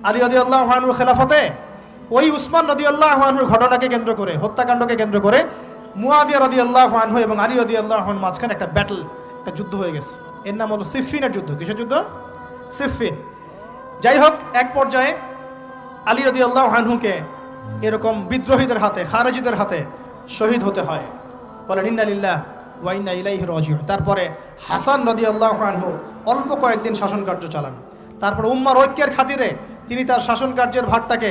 আলী রাদিয়াল্লাহু আনহুর খেলাফতে ওই উসমান রাদিয়াল্লাহু আনহুর ঘটনাকে কেন্দ্র করে, হত্যাকাণ্ডকে কেন্দ্র করে মুয়াবিয়া রাদিয়াল্লাহু আনহু এবং আলী রাদিয়াল্লাহু আনহুর মাঝখানে একটা ব্যাটল, একটা যুদ্ধ হয়ে গেছে। এর নাম হলো সিফফিনের যুদ্ধ। কিসের যুদ্ধ? সিফফিন। যাই হোক, এক পর্যায়ে আলী রাদিয়াল্লাহু আনহুকে এরকম বিদ্রোহীদের হাতে, খারেজিদের হাতে শহীদ হতে হয়। বলেন ইন্না লিল্লাহি ওয়া ইন্না ইলাইহি রাজিউন। তারপরে হাসান রাদিয়াল্লাহু আনহু অল্প কয়েকদিন শাসন কার্য চালান। তারপর উম্মার ঐক্যের খাতিরে তিনি তার শাসন কার্যের ভারটাকে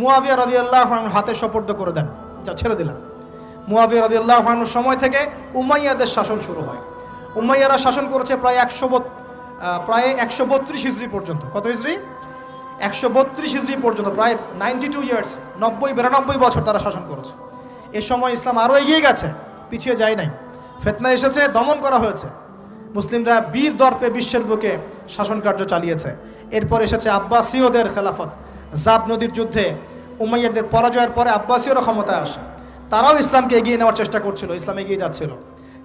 মুয়াবিয়া রাদিয়াল্লাহু আনহুর হাতে সোপর্দ করে দেন, যা ছেড়ে দিলাম। মুয়াবিয়া রাদিয়াল্লাহু আনহুর সময় থেকে উমাইয়াদের শাসন শুরু হয়। উমাইয়ারা শাসন করেছে প্রায় 132 হিজরি পর্যন্ত। কত হিজরি? 132 হিজরি পর্যন্ত, প্রায় 92 ইয়ার্স, 90-92 বছর তারা শাসন করেছে। এ সময় ইসলাম আরও এগিয়ে গেছে, পিছিয়ে যায় নাই। ফিতনা এসেছে, দমন করা হয়েছে। মুসলিমরা বীর দর্পে বিশ্বের বুকে শাসন কার্য চালিয়েছে। এরপর এসেছে আব্বাসীয়দের খেলাফত। জাব নদীর যুদ্ধে উমাইয়াদের পরাজয়ের পরে আব্বাসীয়রা ক্ষমতায় আসে। তারাও ইসলামকে এগিয়ে নেওয়ার চেষ্টা করছিল, ইসলাম এগিয়ে যাচ্ছিল,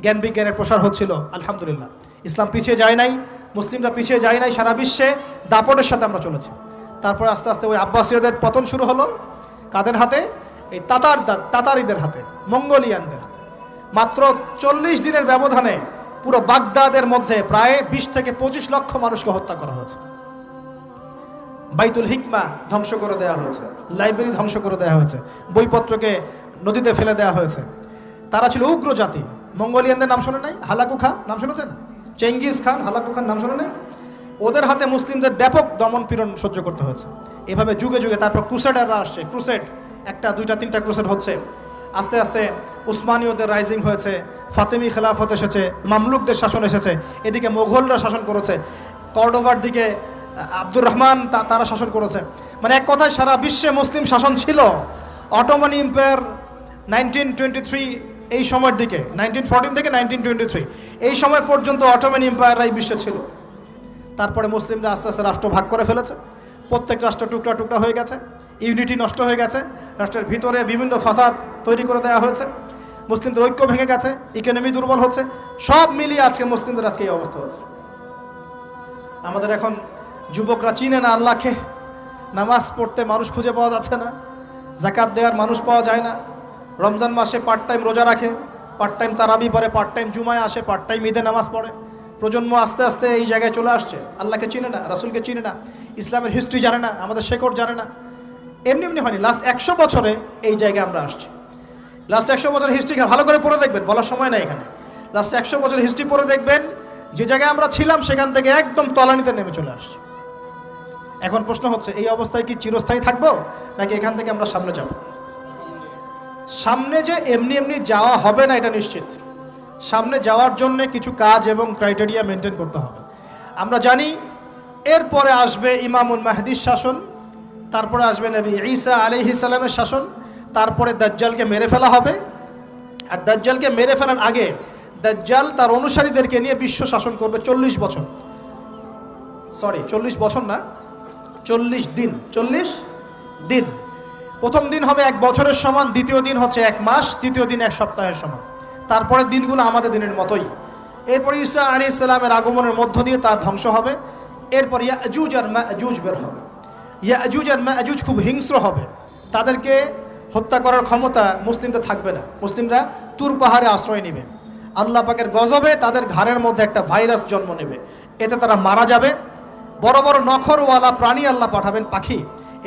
জ্ঞান বিজ্ঞানের প্রসার হচ্ছিল। আলহামদুলিল্লাহ, ইসলাম পিছিয়ে যায় নাই, মুসলিমরা পিছিয়ে যায় নাই। সারা বিশ্বে দাপটের সাথে আমরা চলেছি। তারপর আস্তে আস্তে ওই আব্বাসীয়দের পতন শুরু হলো। কাদের হাতে? এই তাতারিদের হাতে, মঙ্গোলিয়ানদের হাতে। মাত্র 40 দিনের ব্যবধানে পুরো বাগদাদের মধ্যে প্রায় 20 থেকে 25 লক্ষ মানুষকে হত্যা করা হয়েছে। বাইতুল হিকমা ধ্বংস করে দেওয়া হয়েছে, লাইব্রেরি ধ্বংস করে দেওয়া হয়েছে, বইপত্রকে নদীতে ফেলে দেওয়া হয়েছে। তারা ছিল উগ্র জাতি। মঙ্গোলিয়ানদের নাম শোনে নাই? হালাকু খান নাম শুনেছেন? চেঙ্গিস খান, হালাকু খান নাম শোনে নাই? ওদের হাতে মুসলিমদের ব্যাপক দমন পীড়ন সহ্য করতে হয়েছে। এভাবে যুগে যুগে তারপর ক্রুসেডাররা আসছে, ক্রুসেড 1টা 2টা 3টা ক্রুসেড হচ্ছে। আস্তে আস্তে উসমানীয়দের রাইজিং হয়েছে, ফাতেমি খেলাফত এসেছে, মামলুকদের শাসন এসেছে, এদিকে মোগলরা শাসন করেছে, কর্ডোভার দিকে আব্দুর রহমান তারা শাসন করেছে। মানে এক কথায় সারা বিশ্বে মুসলিম শাসন ছিল। অটোমান এম্পায়ার 1923 এই সময়ের দিকে, 1914 থেকে 1923 এই সময় পর্যন্ত অটোমান এম্পায়াররাই বিশ্বে ছিল। তারপরে মুসলিমরা আস্তে আস্তে রাষ্ট্র ভাগ করে ফেলেছে, প্রত্যেক রাষ্ট্র টুকরা টুকরা হয়ে গেছে, ইউনিটি নষ্ট হয়ে গেছে, রাষ্ট্রের ভিতরে বিভিন্ন ফাসাদ তৈরি করে দেওয়া হয়েছে, মুসলিমদের ঐক্য ভেঙে গেছে, ইকোনমি দুর্বল হচ্ছে, সব মিলিয়ে আজকে মুসলিমদের আজকে এই অবস্থা হচ্ছে। আমাদের এখন যুবকরা চিনে না আল্লাহকে, নামাজ পড়তে মানুষ খুঁজে পাওয়া যাচ্ছে না, যাকাত দেওয়ার মানুষ পাওয়া যায় না, রমজান মাসে পার্ট টাইম রোজা রাখে, পার্ট টাইম তারাবি পড়ে, পার্ট টাইম জুমায় আসে, পার্ট টাইম ঈদে নামাজ পড়ে। প্রজন্ম আস্তে আস্তে এই জায়গায় চলে আসছে, আল্লাহকে চিনে না, রাসূলকে চিনে না, ইসলামের হিস্ট্রি জানে না, আমাদের শেকড় জানে না। এমনি এমনি হয়নি, লাস্ট 100 বছরে এই জায়গায় আমরা আসছি। লাস্ট 100 বছরের হিস্ট্রি ভালো করে পড়ে দেখবেন, বলার সময় নাই এখানে। লাস্ট 100 বছরের হিস্ট্রি পড়ে দেখবেন যে জায়গায় আমরা ছিলাম সেখান থেকে একদম তলানিতে নেমে চলে আসছি। এখন প্রশ্ন হচ্ছে, এই অবস্থায় কি চিরস্থায়ী থাকবো নাকি এখান থেকে আমরা সামনে যাব? সামনে যে এমনি এমনি যাওয়া হবে না এটা নিশ্চিত। সামনে যাওয়ার জন্য কিছু কাজ এবং ক্রাইটেরিয়া মেনটেন করতে হবে। আমরা জানি এরপরে আসবে ইমামুল মাহদির শাসন, তারপরে আসবে নবী ঈসা আলাইহিস সালামের শাসন, তারপরে দাজ্জালকে মেরে ফেলা হবে। আর দাজ্জালকে মেরে ফেলার আগে দাজ্জাল তার অনুসারীদেরকে নিয়ে বিশ্ব শাসন করবে 40 বছর। 40 বছর না, 40 দিন। 40 দিন। প্রথম দিন হবে 1 বছরের সমান, দ্বিতীয় দিন হচ্ছে 1 মাস, তৃতীয় দিন 1 সপ্তাহের সমান। তারপরে দিনগুলো আমাদের দিনের মতোই। এরপর ঈসা আলাইহিস সালামের আগমনের মধ্য দিয়ে তার ধ্বংস হবে। এরপর ইয়াজুজ আর মাজুজ বের হবে। ইয়াজুজ আর মাজুজ খুব হিংস্র হবে, তাদেরকে হত্যা করার ক্ষমতা মুসলিমদের থাকবে না। মুসলিমরা তুর পাহাড়ে আশ্রয় নেবে, আল্লাহ পাকের গজবে তাদের ঘাড়ের মধ্যে একটা ভাইরাস জন্ম নেবে, এতে তারা মারা যাবে। বড় বড় নখরওয়ালা প্রাণী আল্লাহ পাঠাবেন, পাখি,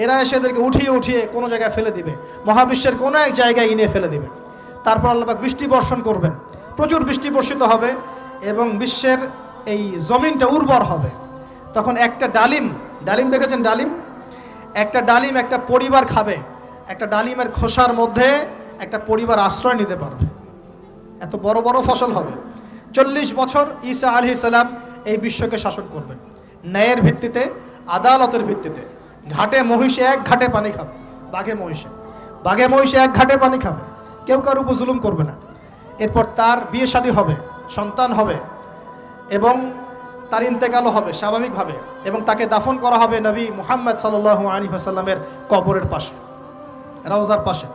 এরা এসে এদেরকে উঠিয়ে উঠিয়ে কোনো জায়গায় ফেলে দিবে, মহাবিশ্বের কোনো এক জায়গায় এনে ফেলে দিবে। তারপর আল্লাহ পাক বৃষ্টি বর্ষণ করবেন, প্রচুর বৃষ্টি বর্ষিত হবে এবং বিশ্বের এই জমিনটা উর্বর হবে। তখন একটা ডালিম দেখেছেন ডালিম? একটা ডালিম একটা পরিবার খাবে, একটা ডালিমের খোসার মধ্যে একটা পরিবার আশ্রয় নিতে পারবে, এত বড় বড় ফসল হবে। 40 বছর ঈসা আলাইহিস সালাম এই বিশ্বকে শাসন করবেন ন্যায়ের ভিত্তিতে, আদালতের ভিত্তিতে। ঘাটে মহিষে 1 ঘাটে পানি খাবে, বাঘে মহিষে 1 ঘাটে পানি খাবে, কেউ কার উপর জুলুম করবে না। এরপর তার বিয়ে শাদী হবে, সন্তান হবে এবং তার ইন্তেকালও হবে স্বাভাবিকভাবে, এবং তাকে দাফন করা হবে নবী মুহাম্মদ সাল্লাল্লাহু আলাইহি ওয়াসাল্লামের কবরের পাশে, রওজার পাশে।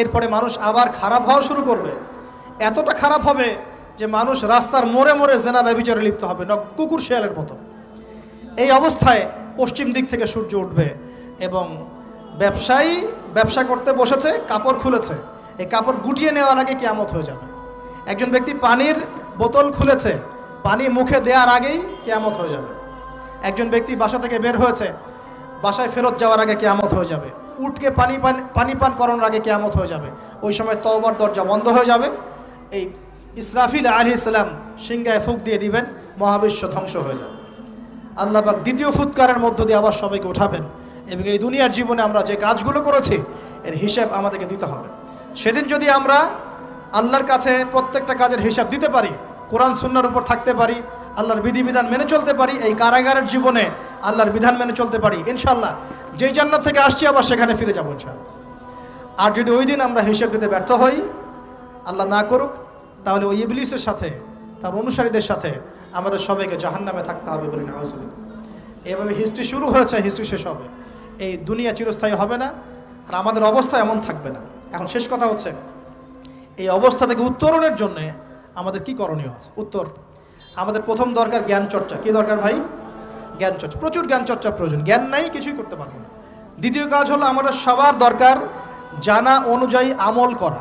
এরপরে মানুষ আবার খারাপ হওয়া শুরু করবে, এতটা খারাপ হবে যে মানুষ রাস্তার মোড়ে মোড়ে জেনা ব্যভিচারে লিপ্ত হবে, কুকুর শিয়ালের মতো। এই অবস্থায় পশ্চিম দিক থেকে সূর্য উঠবে এবং ব্যবসায়ী ব্যবসা করতে বসেছে, কাপড় খুলেছে, এই কাপড় গুটিয়ে নেওয়ার আগে কিয়ামত হয়ে যাবে। একজন ব্যক্তি পানির বোতল খুলেছে, পানি মুখে দেওয়ার আগেই কিয়ামত হয়ে যাবে। একজন ব্যক্তি বাসা থেকে বের হয়েছে, বাসায় ফেরত যাওয়ার আগে কিয়ামত হয়ে যাবে। উঠকে পানি পান করানোর আগে কিয়ামত হয়ে যাবে। ওই সময় তওবার দরজা বন্ধ হয়ে যাবে। এই ইসরাফিল আলাইহিস সালাম সিংহায় ফুঁক দিয়ে দিবেন, মহাবিশ্ব ধ্বংস হয়ে যাবে। আল্লাহ পাক দ্বিতীয় ফুৎকারের মধ্য দিয়ে আবার সবাইকে উঠাবেন এবং এই দুনিয়ার জীবনে আমরা যে কাজগুলো করেছি এর হিসাব আমাদেরকে দিতে হবে। সেদিন যদি আমরা আল্লাহর কাছে প্রত্যেকটা কাজের হিসাব দিতে পারি, কোরআন সুন্নাহর উপর থাকতে পারি, আল্লাহর বিধিবিধান মেনে চলতে পারি, এই কারাগারের জীবনে আল্লাহর বিধান মেনে চলতে পারি, ইনশাআল্লাহ যেই জান্নাত থেকে আসছি আবার সেখানে ফিরে যাবো ইনশাআল্লাহ। আর যদি ওই দিন আমরা হিসাব দিতে ব্যর্থ হই, আল্লাহ না করুক, তাহলে ওই ইবলিসের সাথে, তার অনুসারীদের সাথে আমাদের সবাইকে জাহান্নামে থাকতে হবে বলে না। এভাবে হিস্ট্রি শুরু হয়েছে, হিস্ট্রি শেষ হবে। এই দুনিয়া চিরস্থায়ী হবে না, আর আমাদের অবস্থা এমন থাকবে না। এখন শেষ কথা হচ্ছে, এই অবস্থা থেকে উত্তরণের জন্য আমাদের কি করণীয় আছে? উত্তর, আমাদের প্রথম দরকার জ্ঞান চর্চা। কি দরকার ভাই? জ্ঞান চর্চা, প্রচুর জ্ঞান চর্চা প্রয়োজন। জ্ঞান নাই কিছুই করতে পারবো না। দ্বিতীয় কাজ হলো আমাদের সবার দরকার জানা অনুযায়ী আমল করা।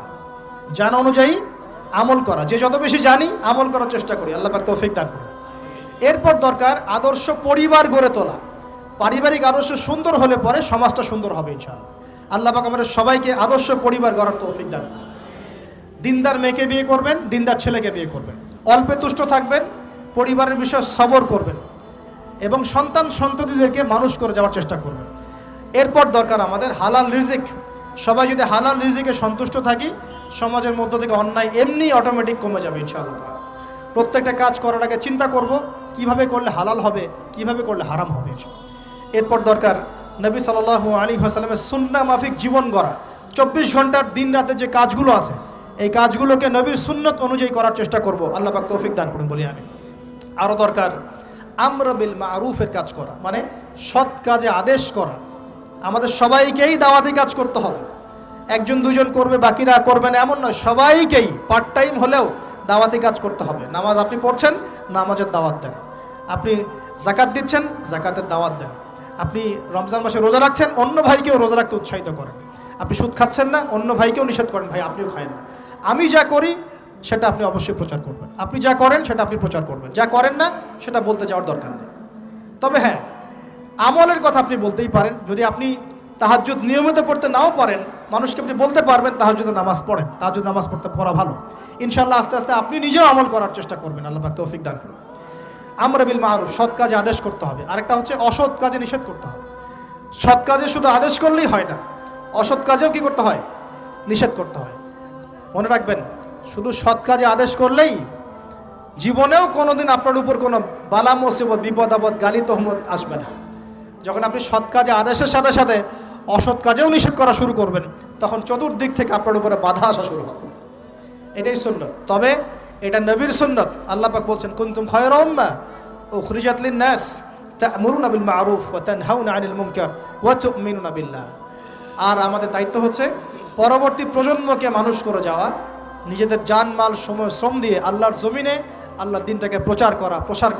জানা অনুযায়ী আমল করা, যে যত বেশি জানি আমল করার চেষ্টা করি, আল্লাহ পাক তৌফিক দান করুন। এরপর দরকার আদর্শ পরিবার গড়ে তোলা। পারিবারিক আদর্শ সুন্দর হলে পরে সমাজটা সুন্দর হবে ইনশাআল্লাহ। আল্লাহ পাক আমাদের সবাইকে আদর্শ পরিবার গড়ার তৌফিক দান করুন। দিনদার মেয়েকে বিয়ে করবেন, দিনদার ছেলেকে বিয়ে করবেন, অল্পে তুষ্ট থাকবেন, পরিবারের বিষয়ে সবর করবেন এবং সন্তান সন্ততিদেরকে মানুষ করে যাওয়ার চেষ্টা করবেন। এরপর দরকার আমাদের হালাল রিজিক। সবাই যদি হালাল রিজিকে সন্তুষ্ট থাকি, সমাজের মধ্য থেকে অন্যায় এমনি অটোমেটিক কমে যাবে ইনশাআল্লাহ। প্রত্যেকটা কাজ করার আগে চিন্তা করব কিভাবে করলে হালাল হবে, কিভাবে করলে হারাম হবে। এরপর দরকার নবী সাল্লাল্লাহু আলাইহি ওয়াসাল্লামের সুন্নাহ মাফিক জীবন গড়া। 24 ঘন্টার দিন রাতে যে কাজগুলো আছে, এই কাজগুলোকে নবীর সুন্নত অনুযায়ী করার চেষ্টা করব। আল্লাহ পাক তৌফিক দান করুন বলি আমি। আরও দরকার আমর বিল মারুফের কাজ করা, মানে সৎ কাজে আদেশ করা। আমাদের সবাইকেই দাওয়াতি কাজ করতে হবে। একজন দুজন করবে, বাকিরা করবে না এমন নয়, সবাইকেই পার্ট টাইম হলেও দাওয়াতি কাজ করতে হবে। নামাজ আপনি পড়ছেন, নামাজের দাওয়াত দেন। আপনি যাকাত দিচ্ছেন, যাকাতের দাওয়াত দেন। আপনি রমজান মাসে রোজা রাখছেন, অন্য ভাইকেও রোজা রাখতে উৎসাহিত করেন। আপনি সুদ খাচ্ছেন না, অন্য ভাইকেও নিষেধ করেন, ভাই আপনিও খায় না। আমি যা করি সেটা আপনি অবশ্যই প্রচার করবেন, আপনি যা করেন সেটা আপনি প্রচার করবেন, যা করেন না সেটা বলতে যাওয়ার দরকার নেই। তবে হ্যাঁ, আমলের কথা আপনি বলতেই পারেন। যদি আপনি তাহাজ্জুদ নিয়মিত পড়তে নাও পারেন, মানুষকে আপনি বলতে পারবেন তাহাজ্জুদ নামাজ পড়েন, তাহাজ্জুদ নামাজ পড়া ভালো। ইনশাআল্লাহ আস্তে আস্তে আপনি নিজেও আমল করার চেষ্টা করবেন। আল্লাহ পাক তৌফিক দান করুন। আমর বিল মারুফ, সৎ কাজে আদেশ করতে হবে। আরেকটা হচ্ছে অসৎ কাজে নিষেধ করতে হবে। সৎ কাজে শুধু আদেশ করলেই হয় না, অসৎ কাজেও কি করতে হয়? নিষেধ করতে হয়। মনে রাখবেন, শুধু সৎ কাজে আদেশ করলেই জীবনেও কোনোদিন আপনার উপর কোনো বালা মুসিবত, বিপদ আপদ, গালি তহমত আসবে না। যখন আপনি সৎ কাজে আদেশের সাথে সাথে অসৎ কাজেও নিষেধ করা শুরু করবেন, তখন চতুর্দিক থেকে আপনার উপরে বাধা আসা শুরু হবে। এটাই সুন্নত। তবে এটা নবীর সুন্নত। আল্লাহ পাক বলছেন, কুনতুম খায়রা উম্মাহ উখরিজাত লিন-নাস তা'মুরুনা বিল মা'রুফ ওয়া তানহাউনা আনিল মুনকার ওয়া তু'মিনুনা বিল্লাহ। আর আমাদের দায়িত্ব হচ্ছে পরবর্তী প্রজন্মকে মানুষ করে যাওয়া, নিজেদের জান মাল সময় শ্রম দিয়ে আল্লাহর জমিনে আল্লাহর দ্বীনটাকে প্রচার করা, প্রসার